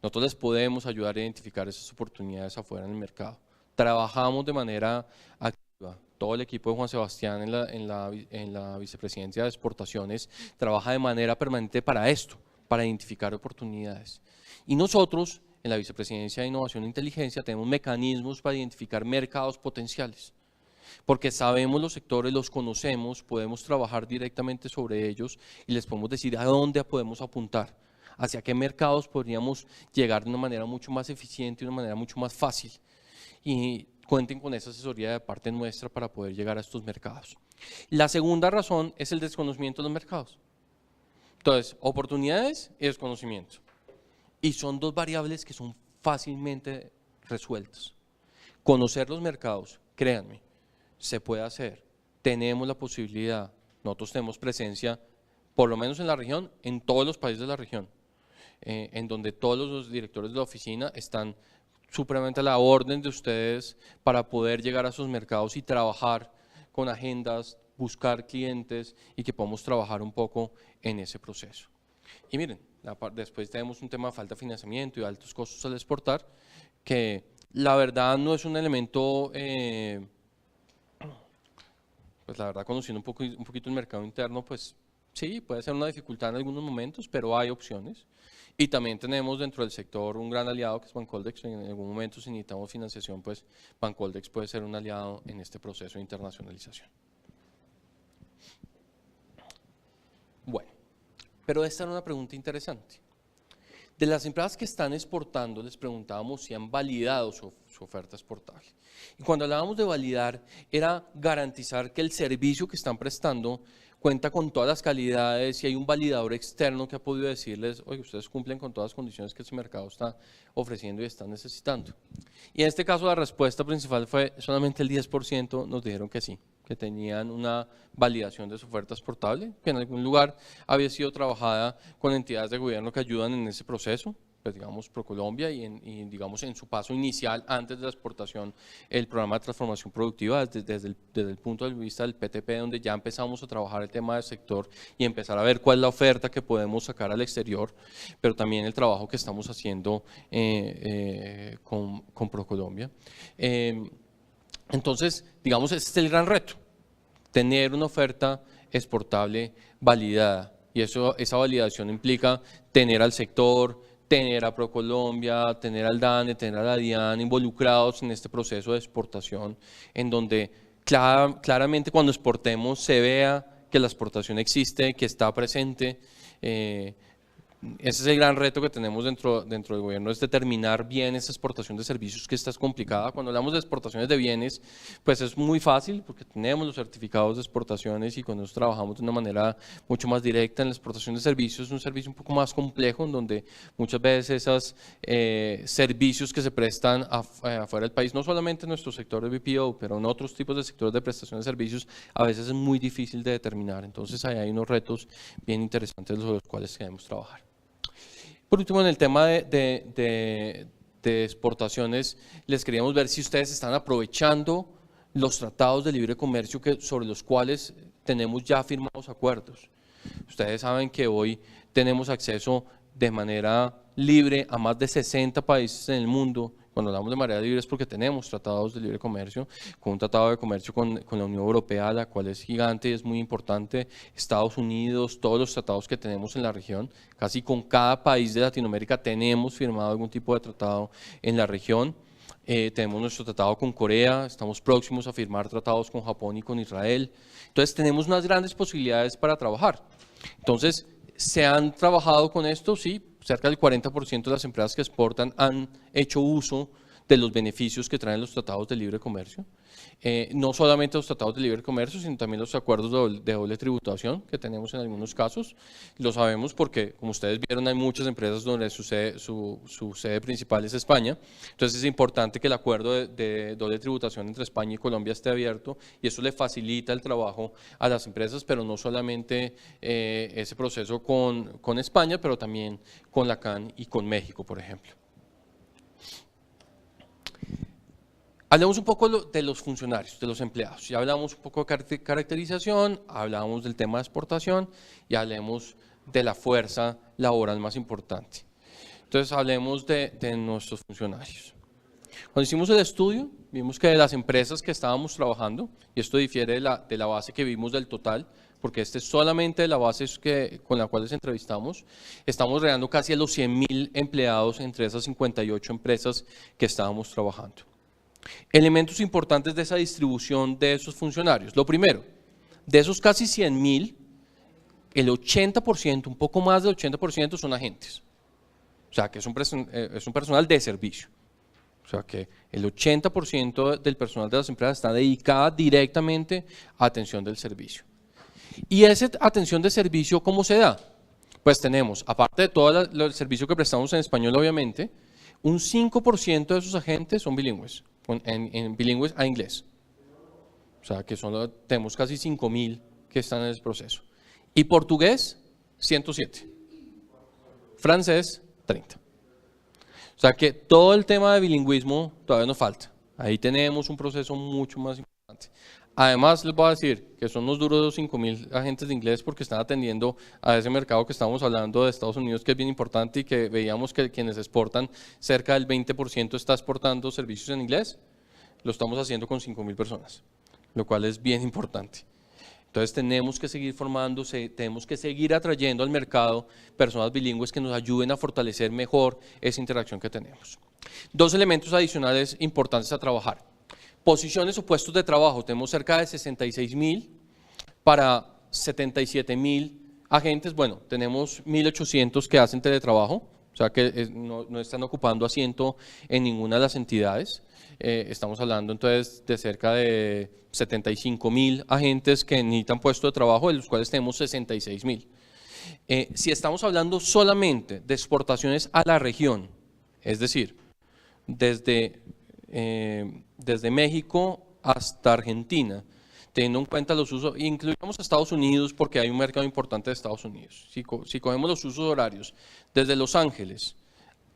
Nosotros les podemos ayudar a identificar esas oportunidades afuera en el mercado. Trabajamos de manera activa. Todo el equipo de Juan Sebastián en la vicepresidencia de exportaciones trabaja de manera permanente para esto, para identificar oportunidades. Y nosotros, en la vicepresidencia de Innovación e Inteligencia, tenemos mecanismos para identificar mercados potenciales. Porque sabemos los sectores, los conocemos, podemos trabajar directamente sobre ellos y les podemos decir a dónde podemos apuntar, hacia qué mercados podríamos llegar de una manera mucho más eficiente y de una manera mucho más fácil. Y cuenten con esa asesoría de parte nuestra para poder llegar a estos mercados. La segunda razón es el desconocimiento de los mercados. Entonces, oportunidades y desconocimiento. Y son dos variables que son fácilmente resueltas. Conocer los mercados, créanme, se puede hacer. Tenemos la posibilidad, nosotros tenemos presencia, por lo menos en la región, en todos los países de la región, en donde todos los directores de la oficina están supremamente a la orden de ustedes para poder llegar a esos mercados y trabajar con agendas, buscar clientes y que podamos trabajar un poco en ese proceso. Y miren, después tenemos un tema de falta de financiamiento y altos costos al exportar, que la verdad no es un elemento, pues la verdad conociendo un poquito el mercado interno, pues sí, puede ser una dificultad en algunos momentos, pero hay opciones. Y también tenemos dentro del sector un gran aliado que es Bancoldex. En algún momento si necesitamos financiación, pues Bancoldex puede ser un aliado en este proceso de internacionalización. Bueno, pero esta era una pregunta interesante. De las empresas que están exportando, les preguntábamos si han validado su oferta exportable. Y cuando hablábamos de validar, era garantizar que el servicio que están prestando cuenta con todas las calidades y hay un validador externo que ha podido decirles, oye, ustedes cumplen con todas las condiciones que ese mercado está ofreciendo y están necesitando. Y en este caso la respuesta principal fue solamente el 10% nos dijeron que sí, que tenían una validación de su oferta exportable, que en algún lugar había sido trabajada con entidades de gobierno que ayudan en ese proceso, pues digamos ProColombia y digamos en su paso inicial antes de la exportación el programa de transformación productiva desde el punto de vista del PTP, donde ya empezamos a trabajar el tema del sector y empezar a ver cuál es la oferta que podemos sacar al exterior, pero también el trabajo que estamos haciendo con ProColombia. Entonces, digamos, este es el gran reto, tener una oferta exportable validada, y esa validación implica tener al sector, tener a ProColombia, tener al DANE, tener a la DIAN involucrados en este proceso de exportación, en donde claramente cuando exportemos se vea que la exportación existe, que está presente. Ese es el gran reto que tenemos dentro del gobierno, es determinar bien esa exportación de servicios, que esta es complicada. Cuando hablamos de exportaciones de bienes, pues es muy fácil porque tenemos los certificados de exportaciones y cuando nosotros trabajamos de una manera mucho más directa. En la exportación de servicios es un servicio un poco más complejo, en donde muchas veces esos servicios que se prestan afuera del país, no solamente en nuestro sector de BPO, pero en otros tipos de sectores de prestación de servicios, a veces es muy difícil de determinar. Entonces ahí hay unos retos bien interesantes sobre los cuales queremos trabajar. Por último, en el tema de exportaciones, les queríamos ver si ustedes están aprovechando los tratados de libre comercio sobre los cuales tenemos ya firmados acuerdos. Ustedes saben que hoy tenemos acceso de manera libre a más de 60 países en el mundo. Cuando hablamos de manera libre es porque tenemos tratados de libre comercio, con un tratado de comercio con la Unión Europea, la cual es gigante y es muy importante, Estados Unidos, todos los tratados que tenemos en la región, casi con cada país de Latinoamérica tenemos firmado algún tipo de tratado en la región. Tenemos nuestro tratado con Corea, estamos próximos a firmar tratados con Japón y con Israel. Entonces tenemos unas grandes posibilidades para trabajar. Entonces, ¿se han trabajado con esto? Sí. Cerca del 40% de las empresas que exportan han hecho uso de los beneficios que traen los tratados de libre comercio. No solamente los tratados de libre comercio, sino también los acuerdos de doble tributación que tenemos en algunos casos. Lo sabemos porque, como ustedes vieron, hay muchas empresas donde su sede principal es España. Entonces es importante que el acuerdo de doble tributación entre España y Colombia esté abierto y eso le facilita el trabajo a las empresas, pero no solamente ese proceso con España, pero también con la CAN y con México, por ejemplo. Hablemos un poco de los funcionarios, de los empleados. Ya hablamos un poco de caracterización, hablamos del tema de exportación y hablemos de la fuerza laboral más importante. Entonces hablemos de nuestros funcionarios. Cuando hicimos el estudio, vimos que de las empresas que estábamos trabajando, y esto difiere de la base que vimos del total, porque este es solamente la base con la cual les entrevistamos, estamos llegando casi a los 100.000 empleados entre esas 58 empresas que estábamos trabajando. Elementos importantes de esa distribución de esos funcionarios. Lo primero, de esos casi 100.000, el 80%, un poco más del 80% son agentes. O sea, que es un personal de servicio. O sea, que el 80% del personal de las empresas está dedicada directamente a atención del servicio. ¿Y esa atención de servicio cómo se da? Pues tenemos, aparte de todo el servicio que prestamos en español, obviamente, un 5% de esos agentes son bilingües, en bilingües a inglés. O sea, que tenemos casi 5.000 que están en ese proceso. Y portugués, 107. Francés, 30. O sea que todo el tema de bilingüismo todavía nos falta. Ahí tenemos un proceso mucho más importante. Además, les voy a decir que son los duros de los 5.000 agentes de inglés porque están atendiendo a ese mercado que estamos hablando de Estados Unidos, que es bien importante y que veíamos que quienes exportan, cerca del 20% está exportando servicios en inglés. Lo estamos haciendo con 5.000 personas, lo cual es bien importante. Entonces tenemos que seguir formándose, tenemos que seguir atrayendo al mercado personas bilingües que nos ayuden a fortalecer mejor esa interacción que tenemos. Dos elementos adicionales importantes a trabajar. Posiciones o puestos de trabajo, tenemos cerca de 66.000 para 77.000 agentes. Bueno, tenemos 1.800 que hacen teletrabajo, o sea que no están ocupando asiento en ninguna de las entidades. Estamos hablando entonces de cerca de 75.000 agentes que necesitan puesto de trabajo, de los cuales tenemos 66.000. Si estamos hablando solamente de exportaciones a la región, es decir, desde México hasta Argentina, teniendo en cuenta los usos, incluimos a Estados Unidos porque hay un mercado importante de Estados Unidos. Si cogemos los usos horarios, desde Los Ángeles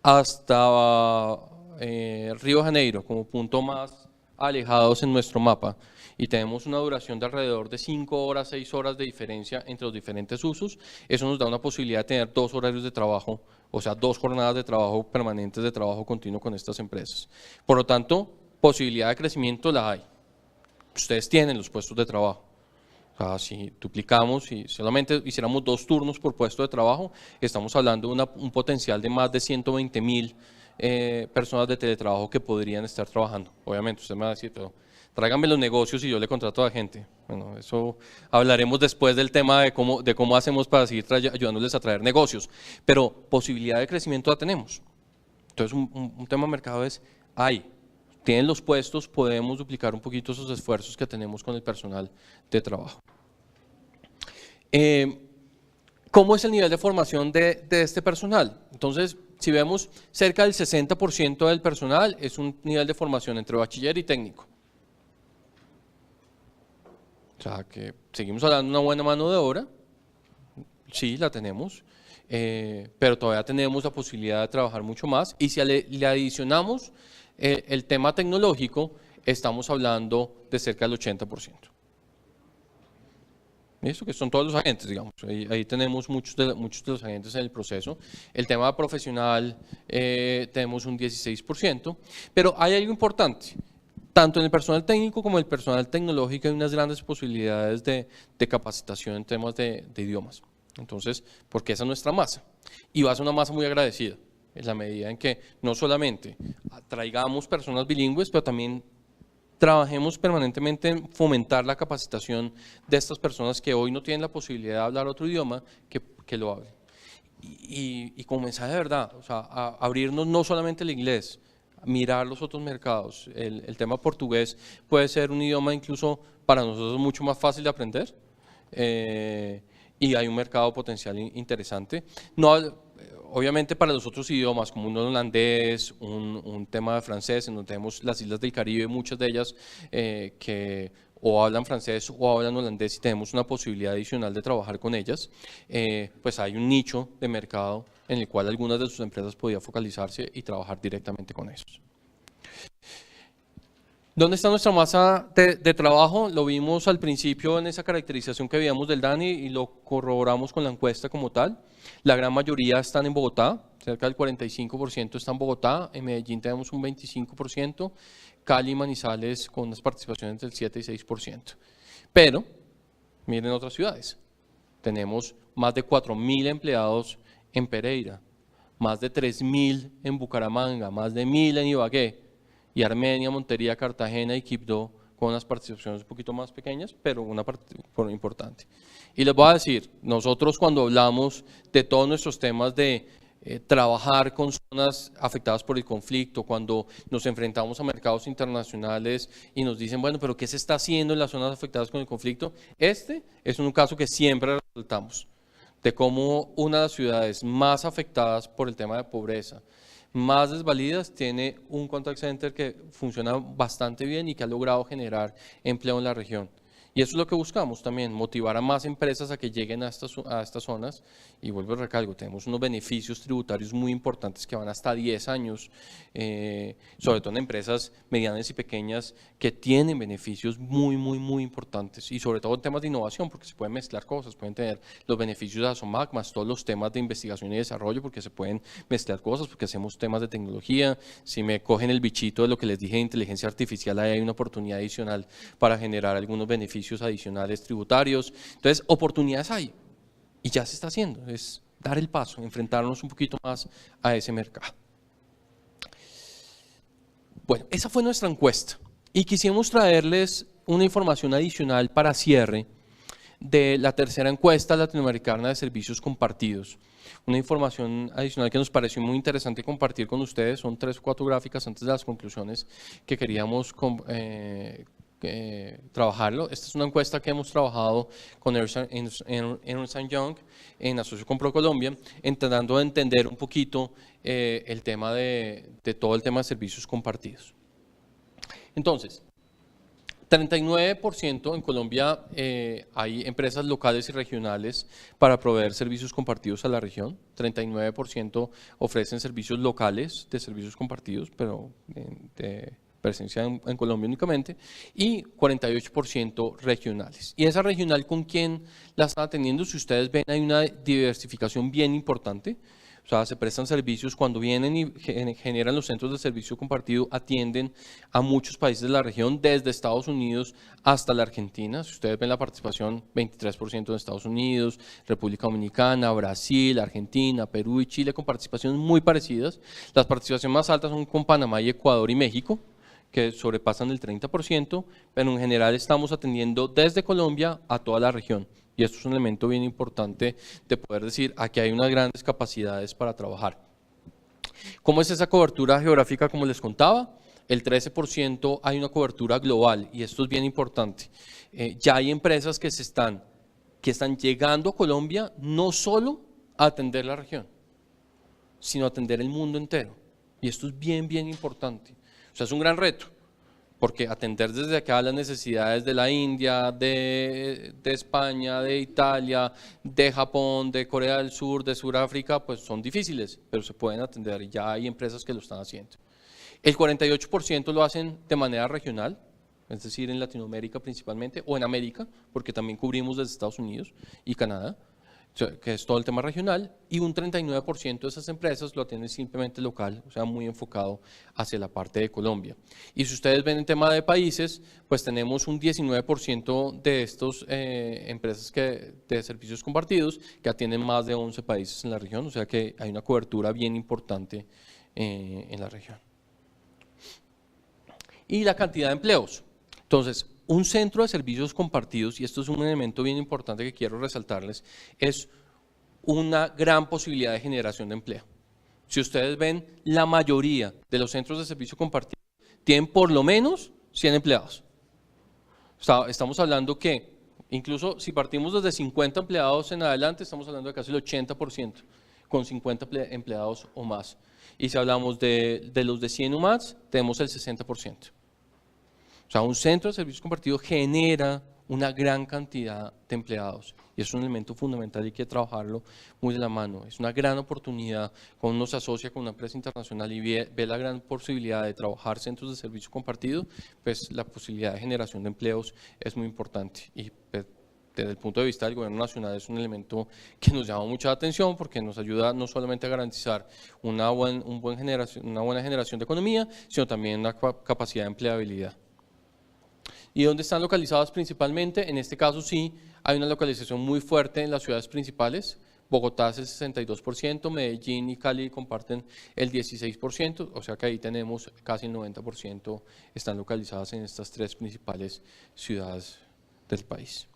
hasta Río de Janeiro como punto más alejados en nuestro mapa, y tenemos una duración de alrededor de 5 horas, 6 horas de diferencia entre los diferentes usos, eso nos da una posibilidad de tener 2 horarios de trabajo, o sea, 2 jornadas de trabajo permanentes de trabajo continuo con estas empresas. Por lo tanto, posibilidad de crecimiento la hay. Ustedes tienen los puestos de trabajo. O sea, si duplicamos, si solamente hiciéramos 2 turnos por puesto de trabajo, estamos hablando de un potencial de más de 120.000 personas de teletrabajo que podrían estar trabajando. Obviamente, usted me va a decir, pero tráiganme los negocios y yo le contrato a la gente. Bueno, eso hablaremos después del tema de cómo hacemos para seguir ayudándoles a traer negocios. Pero posibilidad de crecimiento la tenemos. Entonces, un tema de mercado es, tienen los puestos, podemos duplicar un poquito esos esfuerzos que tenemos con el personal de trabajo. ¿Cómo es el nivel de formación de este personal? Entonces, si vemos, cerca del 60% del personal es un nivel de formación entre bachiller y técnico. O sea, que seguimos hablando de una buena mano de obra, sí, la tenemos, pero todavía tenemos la posibilidad de trabajar mucho más. Y si le adicionamos el tema tecnológico, estamos hablando de cerca del 80%. Eso que son todos los agentes, digamos, ahí tenemos muchos de los agentes en el proceso. El tema profesional tenemos un 16%, pero hay algo importante. Tanto en el personal técnico como en el personal tecnológico hay unas grandes posibilidades de capacitación en temas de idiomas. Entonces, porque esa es nuestra masa. Y va a ser una masa muy agradecida, en la medida en que no solamente traigamos personas bilingües, pero también trabajemos permanentemente en fomentar la capacitación de estas personas que hoy no tienen la posibilidad de hablar otro idioma, que lo hablen. Y comenzar de verdad, o sea, a abrirnos no solamente el inglés, mirar los otros mercados. El tema portugués puede ser un idioma incluso para nosotros mucho más fácil de aprender y hay un mercado potencial interesante. No, obviamente para los otros idiomas como un holandés, un tema de francés, en donde tenemos las islas del Caribe, muchas de ellas que o hablan francés o hablan holandés y tenemos una posibilidad adicional de trabajar con ellas, pues hay un nicho de mercado en el cual algunas de sus empresas podían focalizarse y trabajar directamente con esos. ¿Dónde está nuestra masa de trabajo? Lo vimos al principio en esa caracterización que veíamos del DANI y lo corroboramos con la encuesta como tal. La gran mayoría están en Bogotá, cerca del 45% está en Bogotá, en Medellín tenemos un 25%, Cali y Manizales con unas participaciones del 7 y 6%. Pero, miren otras ciudades, tenemos más de 4.000 empleados en Pereira, más de 3.000 en Bucaramanga, más de 1.000 en Ibagué, y Armenia, Montería, Cartagena y Quibdó con unas participaciones un poquito más pequeñas, pero una participación importante. Y les voy a decir, nosotros cuando hablamos de todos nuestros temas de trabajar con zonas afectadas por el conflicto, cuando nos enfrentamos a mercados internacionales y nos dicen, bueno, pero ¿qué se está haciendo en las zonas afectadas con el conflicto? Este es un caso que siempre resaltamos, de cómo una de las ciudades más afectadas por el tema de pobreza, más desvalidas, tiene un contact center que funciona bastante bien y que ha logrado generar empleo en la región. Y eso es lo que buscamos también, motivar a más empresas a que lleguen a estas zonas. Y vuelvo a recalco, tenemos unos beneficios tributarios muy importantes que van hasta 10 años, sobre todo en empresas medianas y pequeñas que tienen beneficios muy importantes. Y sobre todo en temas de innovación, porque se pueden mezclar cosas, pueden tener los beneficios de ASOMAC, más todos los temas de investigación y desarrollo, porque se pueden mezclar cosas, porque hacemos temas de tecnología. Si me cogen el bichito de lo que les dije de inteligencia artificial, ahí hay una oportunidad adicional para generar algunos beneficios adicionales tributarios. Entonces, oportunidades hay y ya se está haciendo, es dar el paso, enfrentarnos un poquito más a ese mercado. Bueno, esa fue nuestra encuesta y quisimos traerles una información adicional para cierre de la tercera encuesta latinoamericana de servicios compartidos. Una información adicional que nos pareció muy interesante compartir con ustedes, son 3 o 4 gráficas antes de las conclusiones que queríamos trabajarlo. Esta es una encuesta que hemos trabajado con Ernst Young en asociación con ProColombia, intentando de entender un poquito el tema de todo el tema de servicios compartidos. Entonces, 39% en Colombia hay empresas locales y regionales para proveer servicios compartidos a la región. 39% ofrecen servicios locales de servicios compartidos, pero de presencia en Colombia únicamente, y 48% regionales. ¿Y esa regional con quién la está atendiendo? Si ustedes ven, hay una diversificación bien importante. O sea, se prestan servicios cuando vienen y generan los centros de servicio compartido, atienden a muchos países de la región, desde Estados Unidos hasta la Argentina. Si ustedes ven la participación, 23% en Estados Unidos, República Dominicana, Brasil, Argentina, Perú y Chile, con participaciones muy parecidas. Las participaciones más altas son con Panamá y Ecuador y México, que sobrepasan el 30%, pero en general estamos atendiendo desde Colombia a toda la región. Y esto es un elemento bien importante de poder decir, aquí hay unas grandes capacidades para trabajar. ¿Cómo es esa cobertura geográfica? Como les contaba, el 13% hay una cobertura global, y esto es bien importante. Ya hay empresas que están llegando a Colombia no solo a atender la región, sino a atender el mundo entero. Y esto es bien importante. O sea, es un gran reto, porque atender desde acá las necesidades de la India, de España, de Italia, de Japón, de Corea del Sur, de Sudáfrica, pues son difíciles, pero se pueden atender y ya hay empresas que lo están haciendo. El 48% lo hacen de manera regional, es decir, en Latinoamérica principalmente, o en América, porque también cubrimos desde Estados Unidos y Canadá, que es todo el tema regional, y un 39% de esas empresas lo atienden simplemente local, o sea, muy enfocado hacia la parte de Colombia. Y si ustedes ven el tema de países, pues tenemos un 19% de estas empresas de servicios compartidos que atienden más de 11 países en la región, o sea que hay una cobertura bien importante en la región. Y la cantidad de empleos. Entonces, un centro de servicios compartidos, y esto es un elemento bien importante que quiero resaltarles, es una gran posibilidad de generación de empleo. Si ustedes ven, la mayoría de los centros de servicio compartido tienen por lo menos 100 empleados. Estamos hablando que, incluso si partimos desde 50 empleados en adelante, estamos hablando de casi el 80%, con 50 empleados o más. Y si hablamos de los de 100 o más, tenemos el 60%. O sea, un centro de servicios compartidos genera una gran cantidad de empleados y es un elemento fundamental y hay que trabajarlo muy de la mano. Es una gran oportunidad cuando uno se asocia con una empresa internacional y ve la gran posibilidad de trabajar centros de servicio compartido, pues la posibilidad de generación de empleos es muy importante y pues, desde el punto de vista del gobierno nacional es un elemento que nos llama mucha atención porque nos ayuda no solamente a garantizar una buena generación de economía, sino también una capacidad de empleabilidad. ¿Y dónde están localizadas principalmente? En este caso sí, hay una localización muy fuerte en las ciudades principales. Bogotá es el 62%, Medellín y Cali comparten el 16%, o sea que ahí tenemos casi el 90% están localizadas en estas tres principales ciudades del país.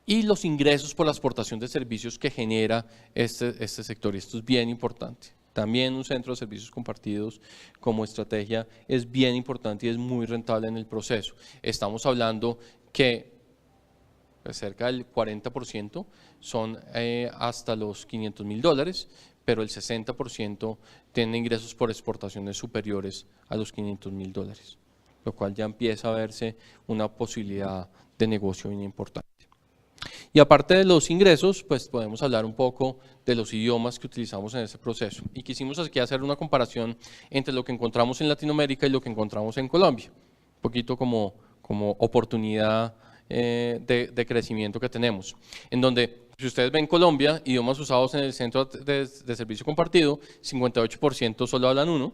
Y los ingresos por la exportación de servicios que genera este sector, y esto es bien importante. También un centro de servicios compartidos como estrategia es bien importante y es muy rentable en el proceso. Estamos hablando que pues, cerca del 40% son hasta los $500.000, pero el 60% tiene ingresos por exportaciones superiores a los $500.000, lo cual ya empieza a verse una posibilidad de negocio bien importante. Y aparte de los ingresos, pues podemos hablar un poco de los idiomas que utilizamos en ese proceso. Y quisimos aquí hacer una comparación entre lo que encontramos en Latinoamérica y lo que encontramos en Colombia. Un poquito como oportunidad de crecimiento que tenemos. En donde, si ustedes ven Colombia, idiomas usados en el centro de servicio compartido, 58% solo hablan uno.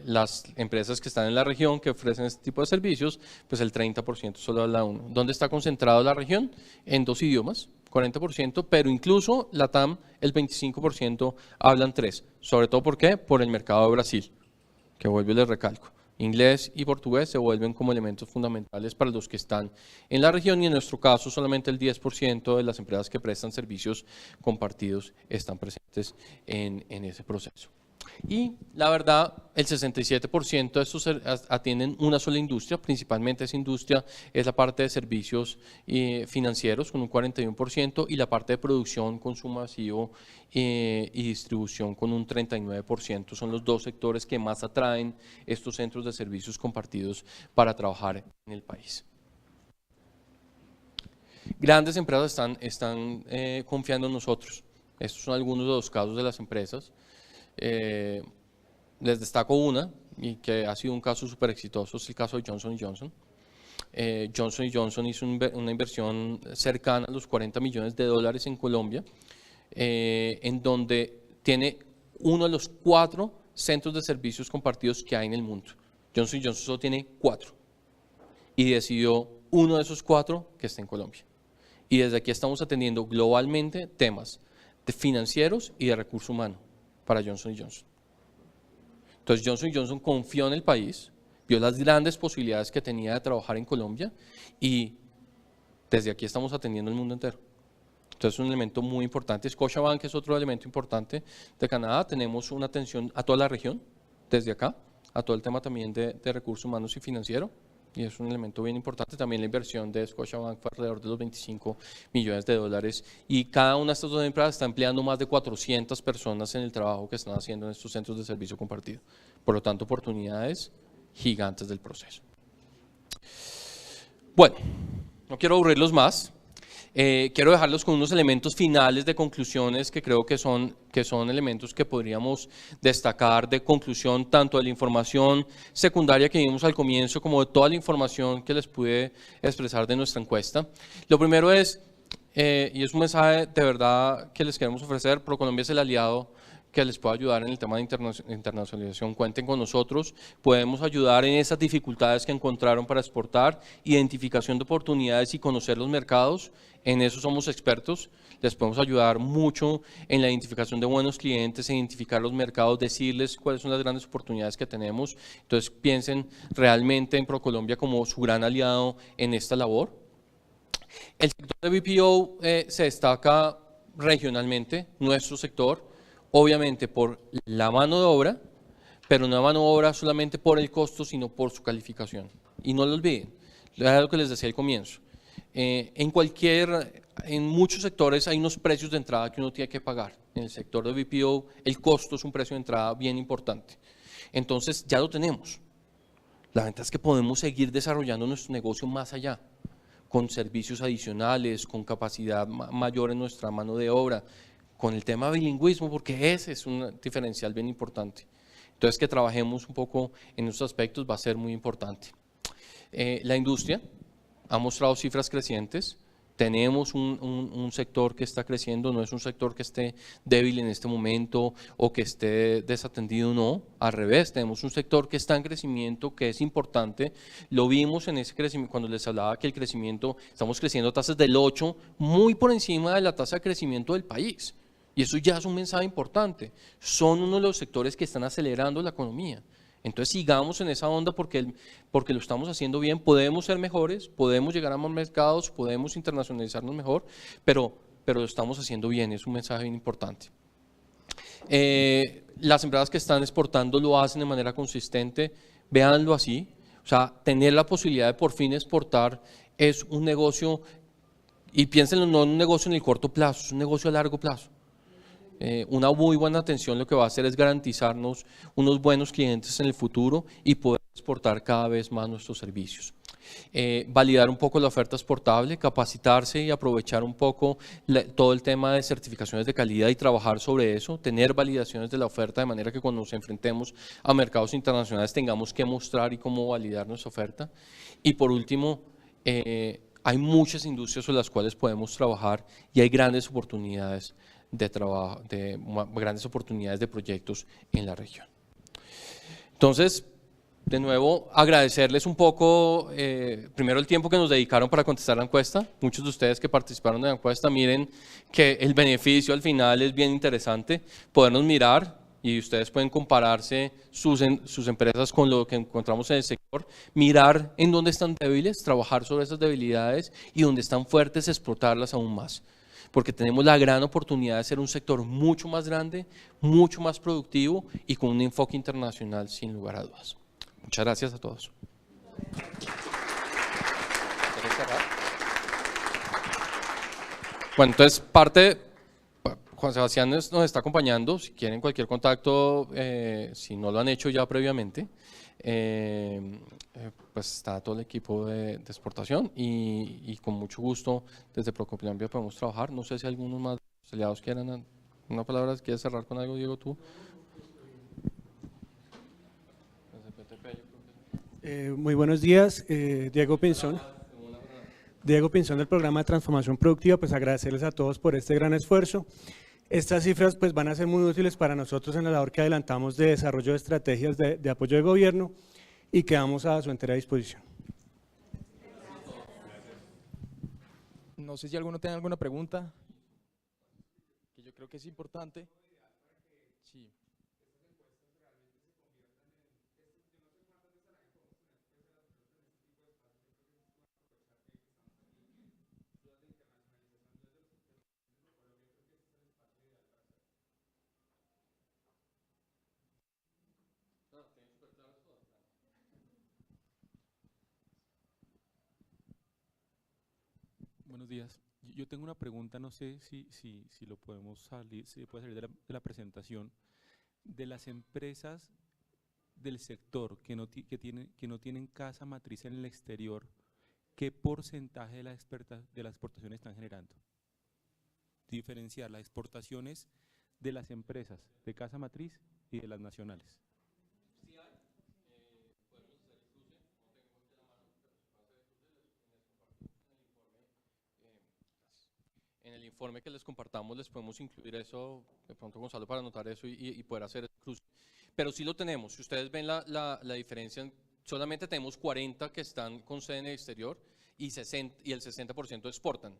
Las empresas que están en la región que ofrecen este tipo de servicios, pues el 30% solo habla uno. ¿Dónde está concentrado la región? En 2 idiomas, 40%, pero incluso la TAM, el 25% hablan 3. ¿Sobre todo por qué? Por el mercado de Brasil, que vuelvo y les recalco. Inglés y portugués se vuelven como elementos fundamentales para los que están en la región y en nuestro caso solamente el 10% de las empresas que prestan servicios compartidos están presentes en ese proceso. Y la verdad, el 67% de estos atienden una sola industria, principalmente esa industria es la parte de servicios financieros con un 41% y la parte de producción, consumo masivo y distribución con un 39%. Son los 2 sectores que más atraen estos centros de servicios compartidos para trabajar en el país. Grandes empresas están confiando en nosotros. Estos son algunos de los casos de las empresas. Les destaco una y que ha sido un caso súper exitoso, es el caso de Johnson & Johnson. Johnson & Johnson hizo una inversión cercana a los $40 millones en Colombia, en donde tiene uno de los 4 centros de servicios compartidos que hay en el mundo. Johnson & Johnson solo tiene 4 y decidió uno de esos 4 que está en Colombia. Y desde aquí estamos atendiendo globalmente temas de financieros y de recurso humano para Johnson & Johnson. Entonces Johnson & Johnson confió en el país, vio las grandes posibilidades que tenía de trabajar en Colombia y desde aquí estamos atendiendo el mundo entero. Entonces es un elemento muy importante. Scotiabank es otro elemento importante de Canadá. Tenemos una atención a toda la región, desde acá, a todo el tema también de recursos humanos y financiero. Y es un elemento bien importante. También la inversión de Scotiabank fue alrededor de los $25 millones y cada una de estas 2 empresas está empleando más de 400 personas en el trabajo que están haciendo en estos centros de servicio compartido. Por lo tanto, oportunidades gigantes del proceso. Bueno, no quiero aburrirlos más. Quiero dejarlos con unos elementos finales de conclusiones que creo que son elementos que podríamos destacar de conclusión tanto de la información secundaria que vimos al comienzo como de toda la información que les pude expresar de nuestra encuesta. Lo primero es, y es un mensaje de verdad que les queremos ofrecer, ProColombia es el aliado que les pueda ayudar en el tema de internacionalización. Cuenten con nosotros, podemos ayudar en esas dificultades que encontraron para exportar, identificación de oportunidades y conocer los mercados, en eso somos expertos, les podemos ayudar mucho en la identificación de buenos clientes, en identificar los mercados, decirles cuáles son las grandes oportunidades que tenemos. Entonces piensen realmente en ProColombia como su gran aliado en esta labor. El sector de BPO se destaca regionalmente, nuestro sector, obviamente por la mano de obra, pero no mano de obra solamente por el costo, sino por su calificación. Y no lo olviden, es lo que les decía al comienzo. En muchos sectores hay unos precios de entrada que uno tiene que pagar. En el sector de BPO el costo es un precio de entrada bien importante. Entonces ya lo tenemos. La ventaja es que podemos seguir desarrollando nuestro negocio más allá, con servicios adicionales, con capacidad mayor en nuestra mano de obra, con el tema bilingüismo, porque ese es un diferencial bien importante. Entonces, que trabajemos un poco en estos aspectos va a ser muy importante. La industria ha mostrado cifras crecientes. Tenemos un sector que está creciendo, no es un sector que esté débil en este momento o que esté desatendido, no, al revés, tenemos un sector que está en crecimiento, que es importante, lo vimos en ese crecimiento, cuando les hablaba que el crecimiento, estamos creciendo a tasas del 8, muy por encima de la tasa de crecimiento del país, y eso ya es un mensaje importante, son uno de los sectores que están acelerando la economía. Entonces sigamos en esa onda porque lo estamos haciendo bien, podemos ser mejores, podemos llegar a más mercados, podemos internacionalizarnos mejor, pero lo estamos haciendo bien, es un mensaje bien importante. Las empresas que están exportando lo hacen de manera consistente, véanlo así, o sea, tener la posibilidad de por fin exportar es un negocio, y piénsenlo, no en un negocio en el corto plazo, es un negocio a largo plazo. Una muy buena atención lo que va a hacer es garantizarnos unos buenos clientes en el futuro y poder exportar cada vez más nuestros servicios. Validar un poco la oferta exportable, capacitarse y aprovechar un poco todo el tema de certificaciones de calidad y trabajar sobre eso, tener validaciones de la oferta de manera que cuando nos enfrentemos a mercados internacionales tengamos que mostrar y cómo validar nuestra oferta. Y por último, hay muchas industrias sobre las cuales podemos trabajar y hay grandes oportunidades de trabajo, grandes oportunidades de proyectos en la región. Entonces, de nuevo, agradecerles un poco, primero el tiempo que nos dedicaron para contestar la encuesta. Muchos de ustedes que participaron en la encuesta, miren que el beneficio al final es bien interesante, podernos mirar y ustedes pueden compararse sus empresas con lo que encontramos en el sector, mirar en dónde están débiles, trabajar sobre esas debilidades y donde están fuertes, explotarlas aún más. Porque tenemos la gran oportunidad de ser un sector mucho más grande, mucho más productivo y con un enfoque internacional sin lugar a dudas. Muchas gracias a todos. Bueno, entonces Juan Sebastián nos está acompañando, si quieren cualquier contacto, si no lo han hecho ya previamente, pues está todo el equipo de exportación y con mucho gusto desde Procolombia podemos trabajar. No sé si algunos más aliados quieran una palabra, ¿quieres cerrar con algo, Diego, tú? Muy buenos días, Diego Pinzón. Diego Pinzón del programa de transformación productiva, pues agradecerles a todos por este gran esfuerzo. Estas cifras pues van a ser muy útiles para nosotros en la labor que adelantamos de desarrollo de estrategias de apoyo de gobierno y quedamos a su entera disposición. No sé si alguno tiene alguna pregunta, que yo creo que es importante. Sí. Buenos días. Yo tengo una pregunta, no sé si lo podemos salir, si puede salir de la presentación. De las empresas del sector que no tienen casa matriz en el exterior, ¿qué porcentaje de la exportación están generando? Diferenciar las exportaciones de las empresas de casa matriz y de las nacionales. En el informe que les compartamos les podemos incluir eso, de pronto Gonzalo, para anotar eso y poder hacer el cruce. Pero sí lo tenemos, si ustedes ven la diferencia, solamente tenemos 40 que están con sede en el exterior y el 60% exportan.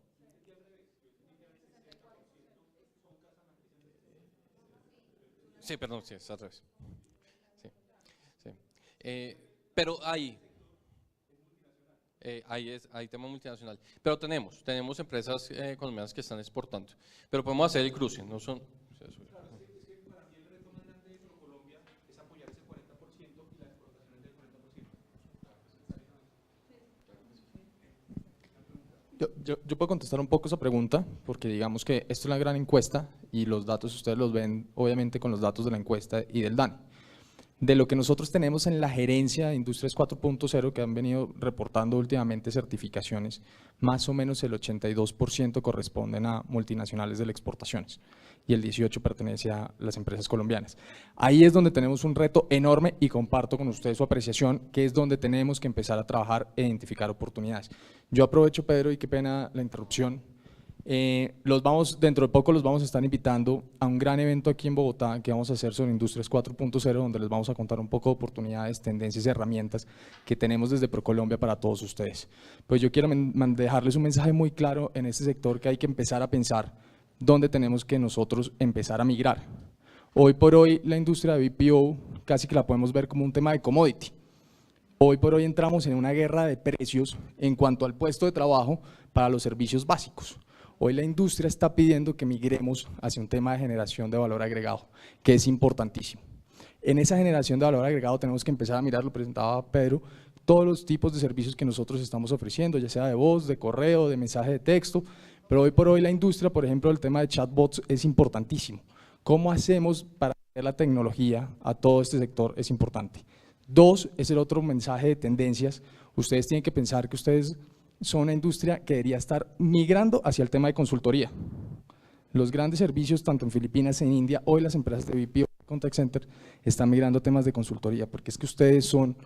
Sí, perdón, sí, es al revés. Sí, sí. Pero hay tema multinacional, pero tenemos empresas colombianas que están exportando, pero podemos hacer el cruce, no son... Yo puedo contestar un poco esa pregunta, porque digamos que esto es una gran encuesta y los datos ustedes los ven obviamente con los datos de la encuesta y del DANE. De lo que nosotros tenemos en la gerencia de Industrias 4.0, que han venido reportando últimamente certificaciones, más o menos el 82% corresponden a multinacionales de las exportaciones y el 18% pertenece a las empresas colombianas. Ahí es donde tenemos un reto enorme y comparto con ustedes su apreciación, que es donde tenemos que empezar a trabajar e identificar oportunidades. Yo aprovecho, Pedro, y qué pena la interrupción. Dentro de poco los vamos a estar invitando a un gran evento aquí en Bogotá que vamos a hacer sobre Industrias 4.0, donde les vamos a contar un poco de oportunidades, tendencias y herramientas que tenemos desde ProColombia para todos ustedes. Pues yo quiero dejarles un mensaje muy claro en este sector, que hay que empezar a pensar dónde tenemos que nosotros empezar a migrar. Hoy por hoy la industria de BPO casi que la podemos ver como un tema de commodity. Hoy por hoy entramos en una guerra de precios en cuanto al puesto de trabajo para los servicios básicos. Hoy la industria está pidiendo que migremos hacia un tema de generación de valor agregado, que es importantísimo. En esa generación de valor agregado tenemos que empezar a mirar, lo presentaba Pedro, todos los tipos de servicios que nosotros estamos ofreciendo, ya sea de voz, de correo, de mensaje de texto, pero hoy por hoy la industria, por ejemplo, el tema de chatbots es importantísimo. ¿Cómo hacemos para hacer la tecnología a todo este sector? Es importante. 2, es el otro mensaje de tendencias. Ustedes tienen que pensar que ustedes son una industria que debería estar migrando hacia el tema de consultoría. Los grandes servicios, tanto en Filipinas, en India, hoy las empresas de BPO, Contact Center, están migrando a temas de consultoría, porque es que ustedes son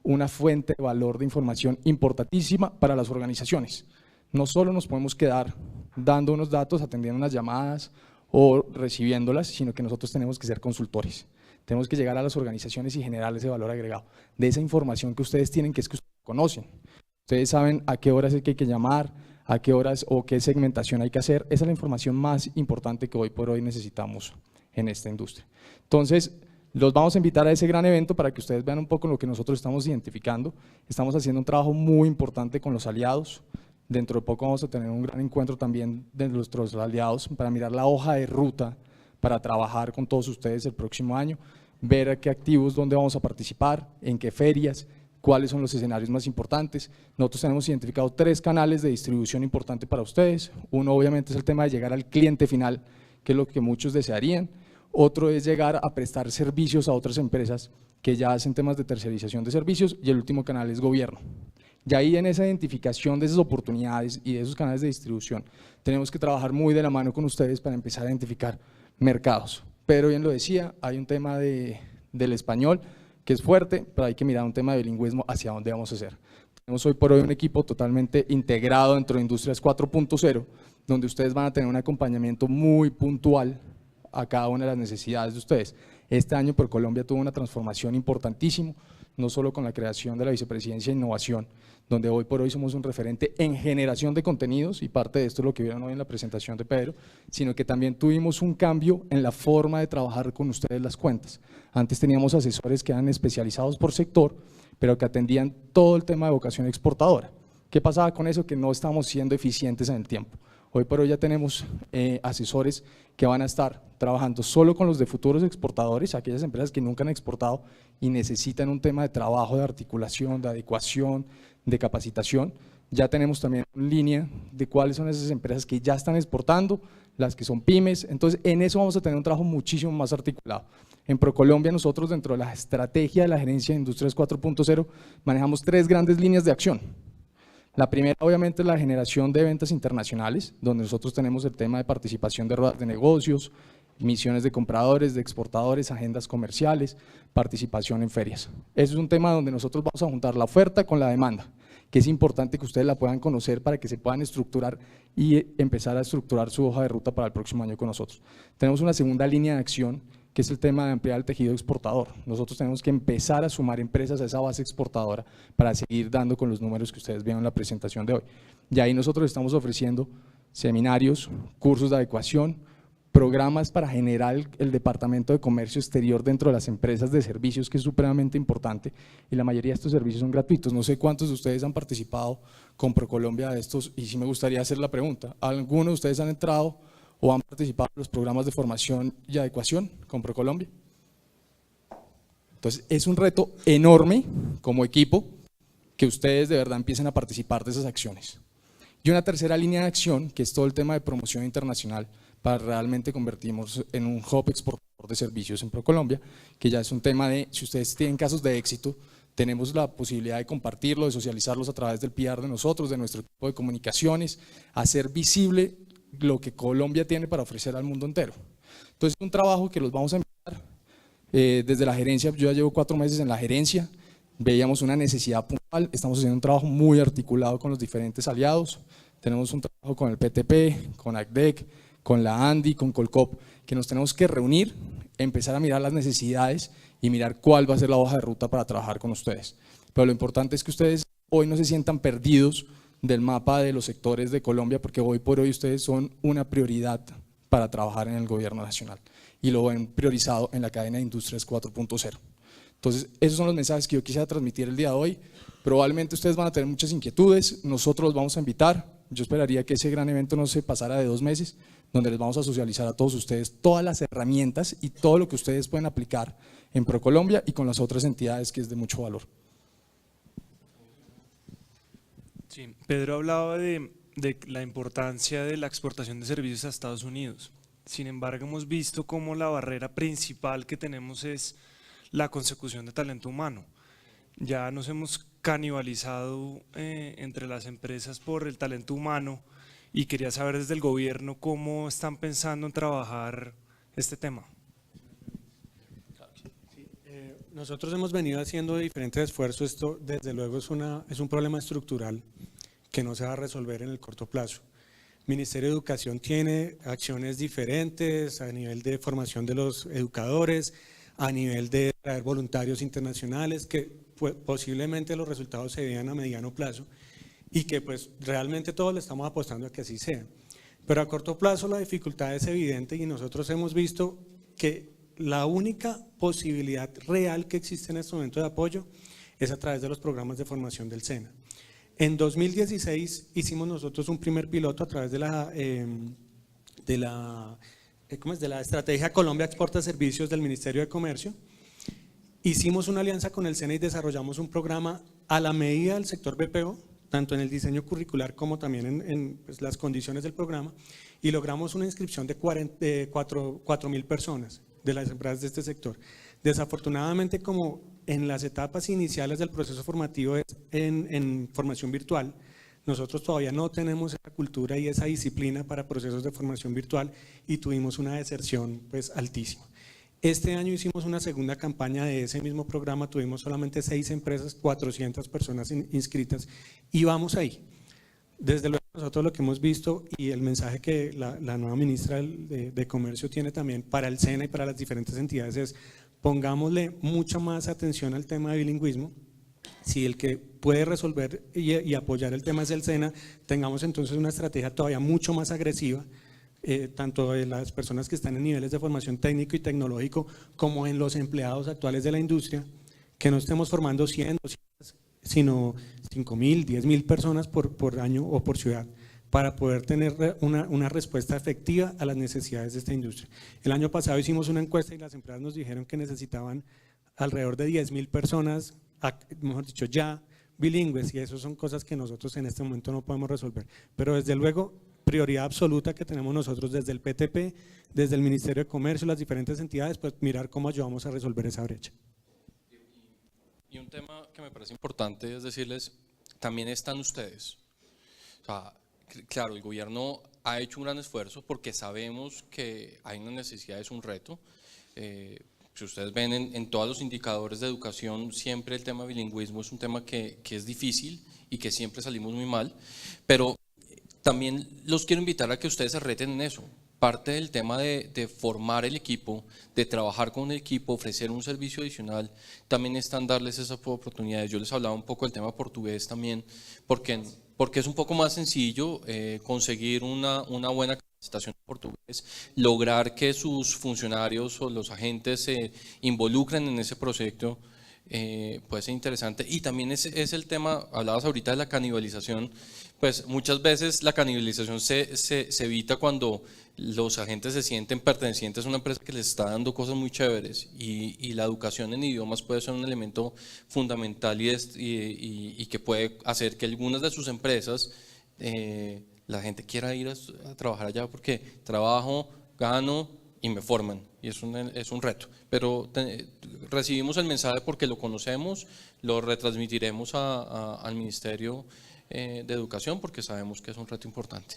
una fuente de valor de información importantísima para las organizaciones. No solo nos podemos quedar dando unos datos, atendiendo unas llamadas o recibiéndolas, sino que nosotros tenemos que ser consultores. Tenemos que llegar a las organizaciones y generar ese valor agregado de esa información que ustedes tienen, que es que ustedes conocen. Ustedes saben a qué horas es que hay que llamar, a qué horas o qué segmentación hay que hacer. Esa es la información más importante que hoy por hoy necesitamos en esta industria. Entonces, los vamos a invitar a ese gran evento para que ustedes vean un poco lo que nosotros estamos identificando. Estamos haciendo un trabajo muy importante con los aliados. Dentro de poco vamos a tener un gran encuentro también de nuestros aliados para mirar la hoja de ruta para trabajar con todos ustedes el próximo año, ver a qué activos, dónde vamos a participar, en qué ferias, cuáles son los escenarios más importantes. Nosotros tenemos identificado 3 canales de distribución importantes para ustedes. Uno obviamente es el tema de llegar al cliente final, que es lo que muchos desearían. Otro es llegar a prestar servicios a otras empresas que ya hacen temas de tercerización de servicios, y el último canal es gobierno. Y ahí en esa identificación de esas oportunidades y de esos canales de distribución tenemos que trabajar muy de la mano con ustedes para empezar a identificar mercados. Pedro bien lo decía, hay un tema del español que es fuerte, pero hay que mirar un tema de bilingüismo hacia dónde vamos a hacer. Tenemos hoy por hoy un equipo totalmente integrado dentro de Industrias 4.0, donde ustedes van a tener un acompañamiento muy puntual a cada una de las necesidades de ustedes. Este año ProColombia tuvo una transformación importantísima, no solo con la creación de la Vicepresidencia de Innovación, donde hoy por hoy somos un referente en generación de contenidos, y parte de esto es lo que vieron hoy en la presentación de Pedro, sino que también tuvimos un cambio en la forma de trabajar con ustedes las cuentas. Antes teníamos asesores que eran especializados por sector, pero que atendían todo el tema de vocación exportadora. ¿Qué pasaba con eso? Que no estábamos siendo eficientes en el tiempo. Hoy por hoy ya tenemos asesores que van a estar trabajando solo con los de futuros exportadores, aquellas empresas que nunca han exportado y necesitan un tema de trabajo, de articulación, de adecuación, de capacitación. Ya tenemos también una línea de cuáles son esas empresas que ya están exportando, las que son pymes. Entonces en eso vamos a tener un trabajo muchísimo más articulado. En ProColombia nosotros, dentro de la estrategia de la gerencia de Industrias 4.0, manejamos 3 grandes líneas de acción. La primera obviamente es la generación de ventas internacionales, donde nosotros tenemos el tema de participación de ruedas de negocios, misiones de compradores, de exportadores, agendas comerciales, participación en ferias. Eso es un tema donde nosotros vamos a juntar la oferta con la demanda, que es importante que ustedes la puedan conocer para que se puedan estructurar y empezar a estructurar su hoja de ruta para el próximo año con nosotros. Tenemos una segunda línea de acción, que es el tema de ampliar el tejido exportador. Nosotros tenemos que empezar a sumar empresas a esa base exportadora para seguir dando con los números que ustedes vieron en la presentación de hoy. Y ahí nosotros estamos ofreciendo seminarios, cursos de adecuación, programas para generar el departamento de comercio exterior dentro de las empresas de servicios, que es supremamente importante, y la mayoría de estos servicios son gratuitos. No sé cuántos de ustedes han participado con ProColombia de estos, y sí me gustaría hacer la pregunta, ¿alguno de ustedes han entrado o han participado en los programas de formación y adecuación con ProColombia? Entonces es un reto enorme como equipo que ustedes de verdad empiecen a participar de esas acciones. Y una tercera línea de acción, que es todo el tema de promoción internacional, para realmente convertirnos en un hub exportador de servicios en ProColombia, que ya es un tema de, si ustedes tienen casos de éxito, tenemos la posibilidad de compartirlo, de socializarlos a través del PR de nosotros, de nuestro equipo de comunicaciones, hacer visible lo que Colombia tiene para ofrecer al mundo entero. Entonces es un trabajo que los vamos a empezar desde la gerencia. Yo ya llevo 4 meses en la gerencia, veíamos una necesidad puntual, estamos haciendo un trabajo muy articulado con los diferentes aliados, tenemos un trabajo con el PTP, con ACDEC, con la ANDI, con Colcop, que nos tenemos que reunir, empezar a mirar las necesidades y mirar cuál va a ser la hoja de ruta para trabajar con ustedes. Pero lo importante es que ustedes hoy no se sientan perdidos del mapa de los sectores de Colombia, porque hoy por hoy ustedes son una prioridad para trabajar en el gobierno nacional y lo ven priorizado en la cadena de Industrias 4.0. Entonces, esos son los mensajes que yo quisiera transmitir el día de hoy. Probablemente ustedes van a tener muchas inquietudes, nosotros los vamos a invitar. Yo esperaría que ese gran evento no se pasara de 2 meses, donde les vamos a socializar a todos ustedes todas las herramientas y todo lo que ustedes pueden aplicar en ProColombia y con las otras entidades, que es de mucho valor. Sí, Pedro hablaba de la importancia de la exportación de servicios a Estados Unidos. Sin embargo, hemos visto cómo la barrera principal que tenemos es la consecución de talento humano. Ya nos hemos canibalizado entre las empresas por el talento humano y quería saber desde el gobierno cómo están pensando en trabajar este tema. Nosotros hemos venido haciendo diferentes esfuerzos. Esto desde luego es un problema estructural que no se va a resolver en el corto plazo. El Ministerio de Educación tiene acciones diferentes a nivel de formación de los educadores, a nivel de traer voluntarios internacionales, que posiblemente los resultados se vean a mediano plazo y que pues realmente todos le estamos apostando a que así sea. Pero a corto plazo la dificultad es evidente y nosotros hemos visto que la única posibilidad real que existe en este momento de apoyo es a través de los programas de formación del SENA. En 2016 hicimos nosotros un primer piloto a través de la Estrategia Colombia Exporta Servicios del Ministerio de Comercio. Hicimos una alianza con el SENA y desarrollamos un programa a la medida del sector BPO, tanto en el diseño curricular como también en pues, las condiciones del programa, y logramos una inscripción de 4.000 personas de las empresas de este sector. Desafortunadamente, como en las etapas iniciales del proceso formativo en formación virtual, nosotros todavía no tenemos esa cultura y esa disciplina para procesos de formación virtual y tuvimos una deserción pues altísima. Este año hicimos una segunda campaña de ese mismo programa, tuvimos solamente 6 empresas, 400 personas inscritas y vamos ahí. Desde luego nosotros lo que hemos visto y el mensaje que la nueva ministra de Comercio tiene también para el SENA y para las diferentes entidades es: pongámosle mucha más atención al tema de bilingüismo. Si el que puede resolver y apoyar el tema es el SENA, tengamos entonces una estrategia todavía mucho más agresiva, tanto de las personas que están en niveles de formación técnico y tecnológico como en los empleados actuales de la industria, que no estemos formando 100, 200, sino 5.000, 10.000 personas por año o por ciudad, para poder tener una respuesta efectiva a las necesidades de esta industria. El año pasado hicimos una encuesta y las empresas nos dijeron que necesitaban alrededor de 10.000 personas, mejor dicho, ya bilingües, y eso son cosas que nosotros en este momento no podemos resolver. Pero desde luego, prioridad absoluta que tenemos nosotros desde el PTP, desde el Ministerio de Comercio, las diferentes entidades, pues mirar cómo ayudamos a resolver esa brecha. Y un tema que me parece importante es decirles, también están ustedes. O sea, claro, el gobierno ha hecho un gran esfuerzo porque sabemos que hay una necesidad, es un reto. Si ustedes ven en todos los indicadores de educación, siempre el tema de bilingüismo es un tema que es difícil y que siempre salimos muy mal, pero también los quiero invitar a que ustedes se reten en eso. Parte del tema de formar el equipo, de trabajar con el equipo, ofrecer un servicio adicional, también están darles esas oportunidades. Yo les hablaba un poco del tema portugués también, porque es un poco más sencillo conseguir una buena capacitación en portugués, lograr que sus funcionarios o los agentes se involucren en ese proyecto. Puede ser interesante. Y también es el tema, hablabas ahorita de la canibalización, pues muchas veces la canibalización se evita cuando los agentes se sienten pertenecientes a una empresa que les está dando cosas muy chéveres, y la educación en idiomas puede ser un elemento fundamental y que puede hacer que algunas de sus empresas la gente quiera ir a trabajar allá porque trabajo, gano y me forman, y es un reto. Pero recibimos el mensaje porque lo conocemos, lo retransmitiremos al Ministerio de Educación porque sabemos que es un reto importante.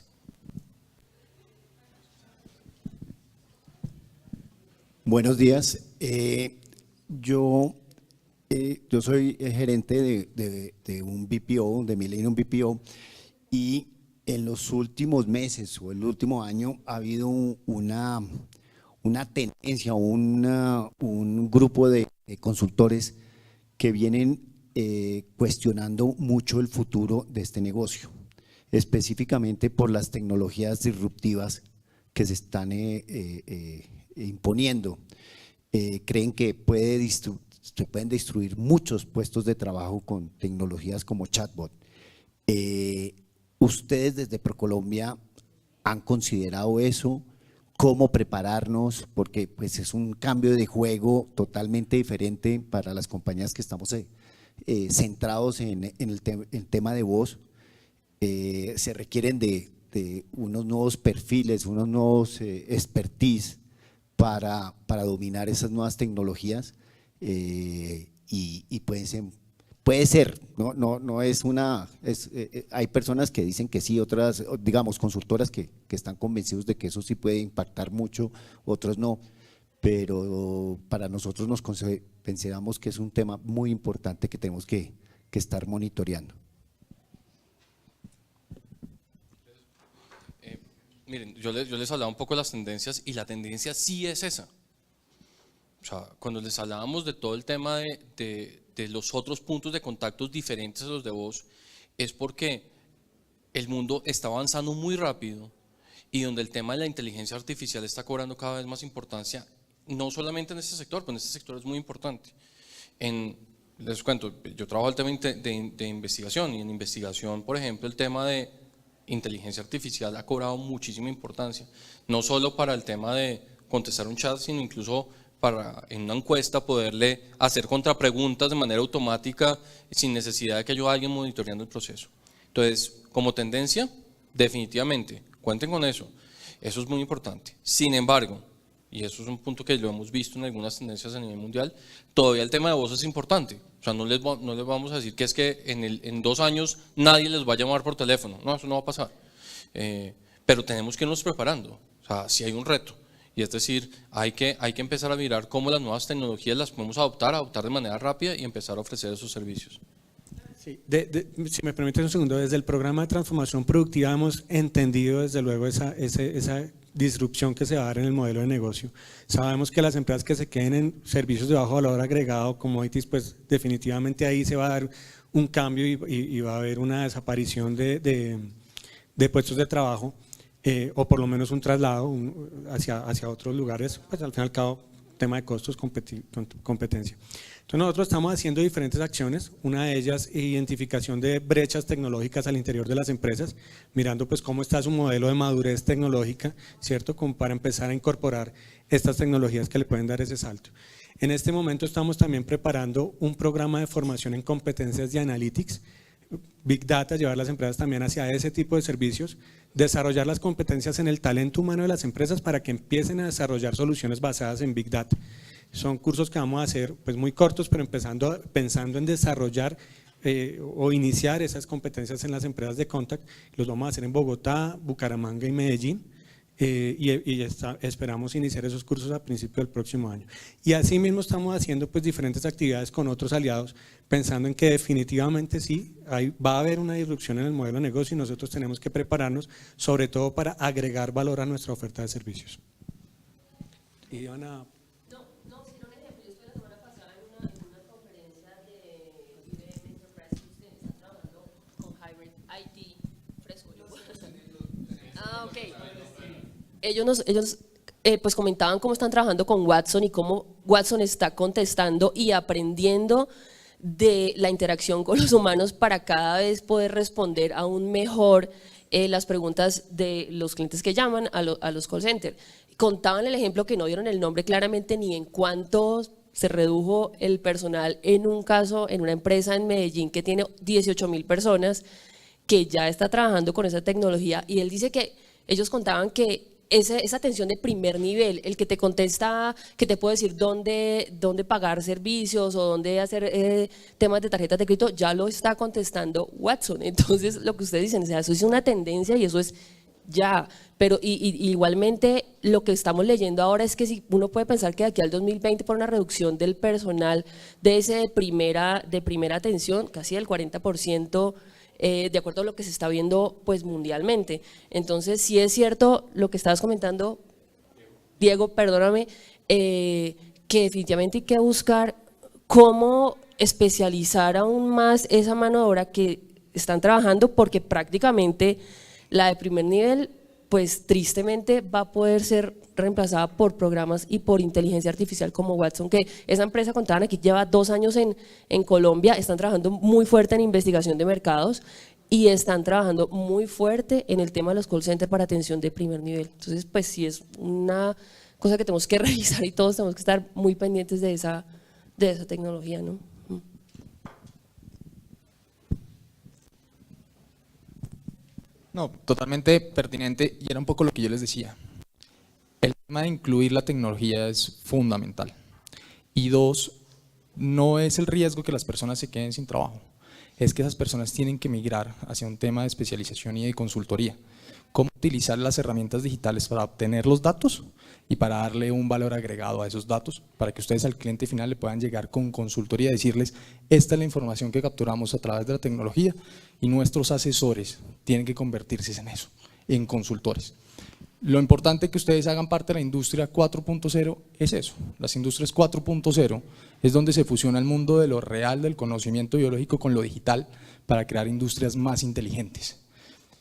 Buenos días. Yo soy gerente de un BPO, de Millennium BPO, y en los últimos meses o el último año ha habido una tendencia, un grupo de consultores que vienen cuestionando mucho el futuro de este negocio, específicamente por las tecnologías disruptivas que se están imponiendo. Creen que se pueden destruir muchos puestos de trabajo con tecnologías como chatbot. ¿Ustedes desde ProColombia han considerado eso? ¿Cómo prepararnos? Porque pues es un cambio de juego totalmente diferente para las compañías que estamos centrados en el tema de voz. Se requieren de unos nuevos perfiles, unos nuevos expertise para dominar esas nuevas tecnologías, y puede ser, no es hay personas que dicen que sí, otras, digamos, consultoras que están convencidos de que eso sí puede impactar mucho, otros no, pero para nosotros nos consideramos que es un tema muy importante que tenemos que estar monitoreando. Miren, yo les hablaba un poco de las tendencias y la tendencia sí es esa. O sea, cuando les hablábamos de todo el tema de los otros puntos de contactos diferentes a los de voz, es porque el mundo está avanzando muy rápido y donde el tema de la inteligencia artificial está cobrando cada vez más importancia, no solamente en este sector, pero en este sector es muy importante. Les cuento, yo trabajo el tema de investigación y en investigación, por ejemplo, el tema de inteligencia artificial ha cobrado muchísima importancia, no solo para el tema de contestar un chat, sino incluso para en una encuesta poderle hacer contrapreguntas de manera automática sin necesidad de que haya alguien monitoreando el proceso. Entonces, como tendencia, definitivamente, cuenten con eso, eso es muy importante. Sin embargo, y eso es un punto que lo hemos visto en algunas tendencias a nivel mundial, todavía el tema de voz es importante. O sea, no les vamos a decir que es que en 2 años nadie les va a llamar por teléfono, no, eso no va a pasar. Pero tenemos que irnos preparando, o sea, si hay un reto. Y es decir, hay que empezar a mirar cómo las nuevas tecnologías las podemos adoptar de manera rápida y empezar a ofrecer esos servicios. Sí, si me permiten un segundo, desde el programa de transformación productiva hemos entendido desde luego esa disrupción que se va a dar en el modelo de negocio. Sabemos que las empresas que se queden en servicios de bajo valor agregado, commodities, pues definitivamente ahí se va a dar un cambio y va a haber una desaparición de puestos de trabajo. O por lo menos un traslado hacia otros lugares, pues al fin y al cabo, tema de costos, competencia. Entonces nosotros estamos haciendo diferentes acciones, una de ellas identificación de brechas tecnológicas al interior de las empresas, mirando pues cómo está su modelo de madurez tecnológica, ¿cierto? Como para empezar a incorporar estas tecnologías que le pueden dar ese salto. En este momento estamos también preparando un programa de formación en competencias de analytics, Big Data, llevar las empresas también hacia ese tipo de servicios, desarrollar las competencias en el talento humano de las empresas para que empiecen a desarrollar soluciones basadas en Big Data. Son cursos que vamos a hacer pues muy cortos, pero pensando en desarrollar o iniciar esas competencias en las empresas de Contact. Los vamos a hacer en Bogotá, Bucaramanga y Medellín. Esperamos iniciar esos cursos a principios del próximo año. Y así mismo estamos haciendo pues diferentes actividades con otros aliados, pensando en que definitivamente sí, va a haber una disrupción en el modelo de negocio y nosotros tenemos que prepararnos, sobre todo para agregar valor a nuestra oferta de servicios. Y van a... No, sino un ejemplo, yo estuve la semana pasada en una conferencia de IBM Enterprise que ustedes están trabajando con Hybrid IT Fresco. Ok. Ellos pues comentaban cómo están trabajando con Watson y cómo Watson está contestando y aprendiendo de la interacción con los humanos para cada vez poder responder aún mejor las preguntas de los clientes que llaman a los call centers. Contaban el ejemplo que no dieron el nombre claramente ni en cuánto se redujo el personal en un caso, en una empresa en Medellín que tiene 18.000 personas que ya está trabajando con esa tecnología, y él dice que ellos contaban que esa atención de primer nivel, el que te contesta, que te puede decir dónde pagar servicios o dónde hacer temas de tarjetas de crédito, ya lo está contestando Watson. Entonces, lo que ustedes dicen, o sea, eso es una tendencia y eso es ya. Pero igualmente lo que estamos leyendo ahora es que si uno puede pensar que de aquí al 2020 por una reducción del personal de ese de primera atención, casi del 40%, de acuerdo a lo que se está viendo pues mundialmente. Entonces sí es cierto lo que estabas comentando, Diego, perdóname, que definitivamente hay que buscar cómo especializar aún más esa mano de obra que están trabajando, porque prácticamente la de primer nivel pues tristemente va a poder ser reemplazada por programas y por inteligencia artificial como Watson, que esa empresa, contaban aquí, lleva 2 años en Colombia, están trabajando muy fuerte en investigación de mercados y están trabajando muy fuerte en el tema de los call centers para atención de primer nivel. Entonces, pues sí es una cosa que tenemos que revisar y todos tenemos que estar muy pendientes de esa tecnología, ¿no? No, totalmente pertinente y era un poco lo que yo les decía. El tema de incluir la tecnología es fundamental. Y 2, no es el riesgo que las personas se queden sin trabajo, es que esas personas tienen que migrar hacia un tema de especialización y de consultoría. Cómo utilizar las herramientas digitales para obtener los datos y para darle un valor agregado a esos datos, para que ustedes al cliente final le puedan llegar con consultoría y decirles: esta es la información que capturamos a través de la tecnología, y nuestros asesores tienen que convertirse en eso, en consultores. Lo importante que ustedes hagan parte de la industria 4.0 es eso. Las industrias 4.0 es donde se fusiona el mundo de lo real, del conocimiento biológico, con lo digital, para crear industrias más inteligentes.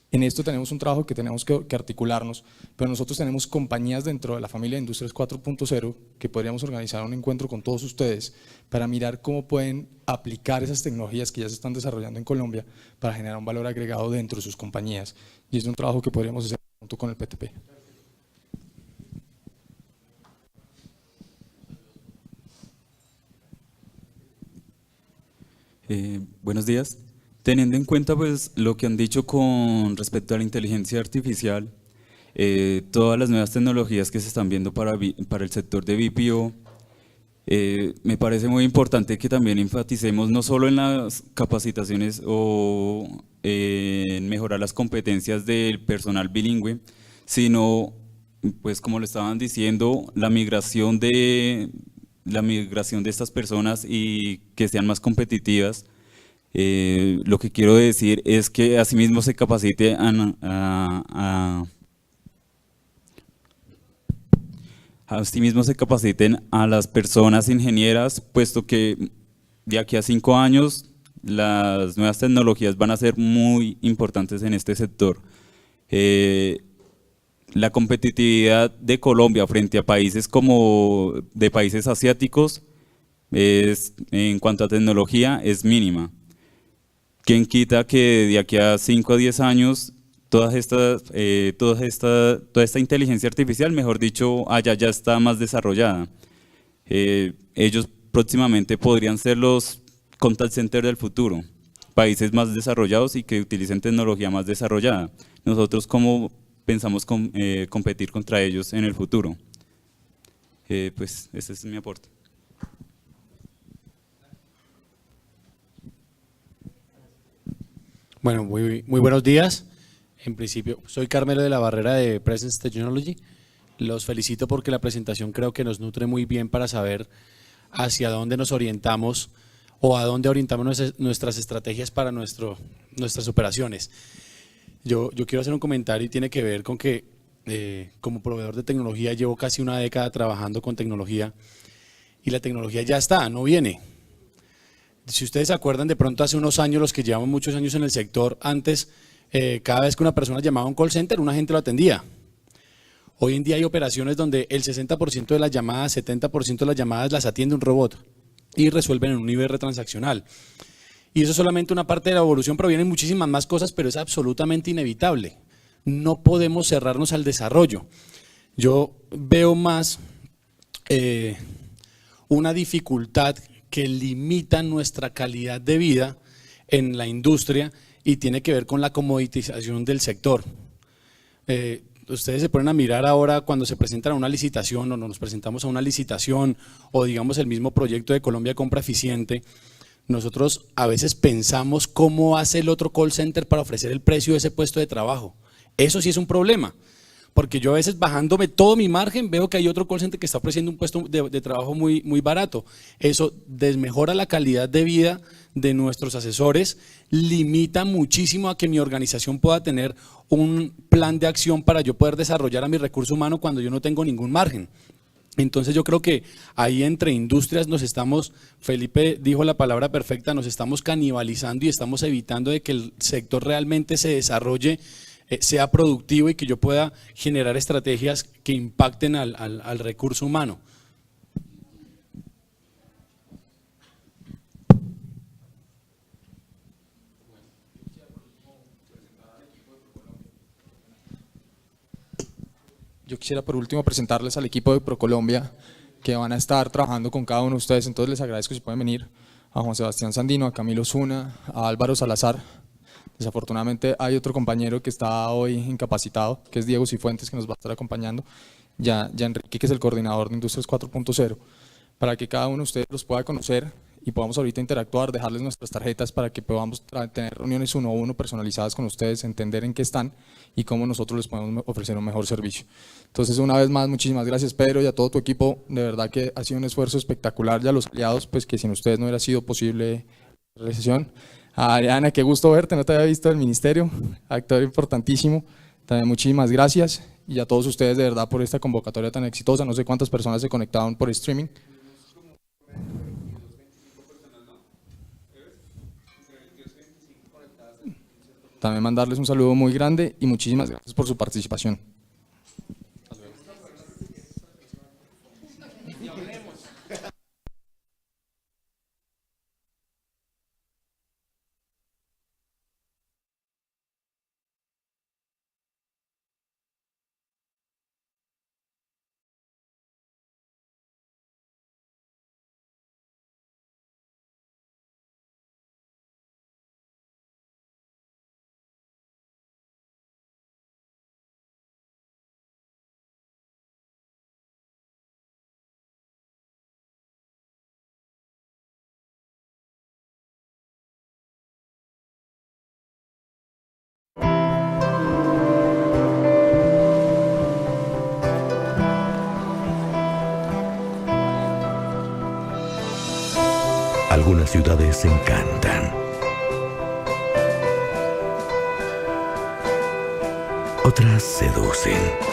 En esto tenemos un trabajo que tenemos que articularnos, pero nosotros tenemos compañías dentro de la familia de Industrias 4.0 que podríamos organizar un encuentro con todos ustedes para mirar cómo pueden aplicar esas tecnologías que ya se están desarrollando en Colombia para generar un valor agregado dentro de sus compañías. Y es un trabajo que podríamos hacer junto con el PTP. Buenos días. Teniendo en cuenta pues lo que han dicho con respecto a la inteligencia artificial, todas las nuevas tecnologías que se están viendo para el sector de BPO, me parece muy importante que también enfaticemos no solo en las capacitaciones o en mejorar las competencias del personal bilingüe, sino, pues como lo estaban diciendo, la migración de estas personas y que sean más competitivas. Lo que quiero decir es que asimismo se capacite asimismo se capaciten a las personas ingenieras, puesto que de aquí a 5 años las nuevas tecnologías van a ser muy importantes en este sector. La competitividad de Colombia frente a países como de países asiáticos en cuanto a tecnología es mínima. ¿Quién quita que de aquí a 5 a 10 años toda esta inteligencia artificial, mejor dicho, allá ya está más desarrollada? Ellos próximamente podrían ser los contact centers del futuro, países más desarrollados y que utilicen tecnología más desarrollada. Nosotros, ¿cómo pensamos competir contra ellos en el futuro? Pues ese es mi aporte. Bueno, muy buenos días. En principio, soy Carmelo de la Barrera de Presence Technology. Los felicito porque la presentación creo que nos nutre muy bien para saber hacia dónde nos orientamos o a dónde orientamos nuestras estrategias para nuestras operaciones. Yo quiero hacer un comentario y tiene que ver con que como proveedor de tecnología llevo casi una década trabajando con tecnología y la tecnología ya está, no viene. Si ustedes se acuerdan, de pronto hace unos años, los que llevamos muchos años en el sector, antes cada vez que una persona llamaba a un call center, una gente lo atendía. Hoy en día hay operaciones donde el 60% de las llamadas, 70% de las llamadas las atiende un robot y resuelven en un nivel transaccional. Y eso es solamente una parte de la evolución, pero vienen muchísimas más cosas, pero es absolutamente inevitable. No podemos cerrarnos al desarrollo. Yo veo más una dificultad que limita nuestra calidad de vida en la industria y tiene que ver con la comoditización del sector. ustedes se ponen a mirar ahora cuando se presentan a una licitación o nos presentamos a una licitación o digamos el mismo proyecto de Colombia Compra Eficiente, nosotros a veces pensamos cómo hace el otro call center para ofrecer el precio de ese puesto de trabajo. Eso sí es un problema, porque yo a veces bajándome todo mi margen veo que hay otro call center que está ofreciendo un puesto de trabajo muy barato. Eso desmejora la calidad de vida de nuestros asesores, limita muchísimo a que mi organización pueda tener un plan de acción para yo poder desarrollar a mi recurso humano cuando yo no tengo ningún margen. Entonces yo creo que ahí entre industrias nos estamos, Felipe dijo la palabra perfecta, nos estamos canibalizando y estamos evitando de que el sector realmente se desarrolle, sea productivo y que yo pueda generar estrategias que impacten al recurso humano. Yo quisiera por último presentarles al equipo de ProColombia que van a estar trabajando con cada uno de ustedes, entonces les agradezco si pueden venir, a Juan Sebastián Sandino, a Camilo Zuna, a Álvaro Salazar. Desafortunadamente hay otro compañero que está hoy incapacitado, que es Diego Cifuentes, que nos va a estar acompañando, ya Enrique, que es el coordinador de Industrias 4.0, para que cada uno de ustedes los pueda conocer y podamos ahorita interactuar, dejarles nuestras tarjetas para que podamos tener reuniones uno a uno personalizadas con ustedes, entender en qué están y cómo nosotros les podemos ofrecer un mejor servicio. Entonces, una vez más, muchísimas gracias, Pedro, y a todo tu equipo. De verdad que ha sido un esfuerzo espectacular, y a los aliados, pues que sin ustedes no hubiera sido posible la realización. A Ariana, qué gusto verte, no te había visto del ministerio, actor importantísimo. También muchísimas gracias, y a todos ustedes de verdad por esta convocatoria tan exitosa. No sé cuántas personas se conectaron por streaming. También mandarles un saludo muy grande y muchísimas gracias por su participación. Algunas ciudades encantan. Otras seducen.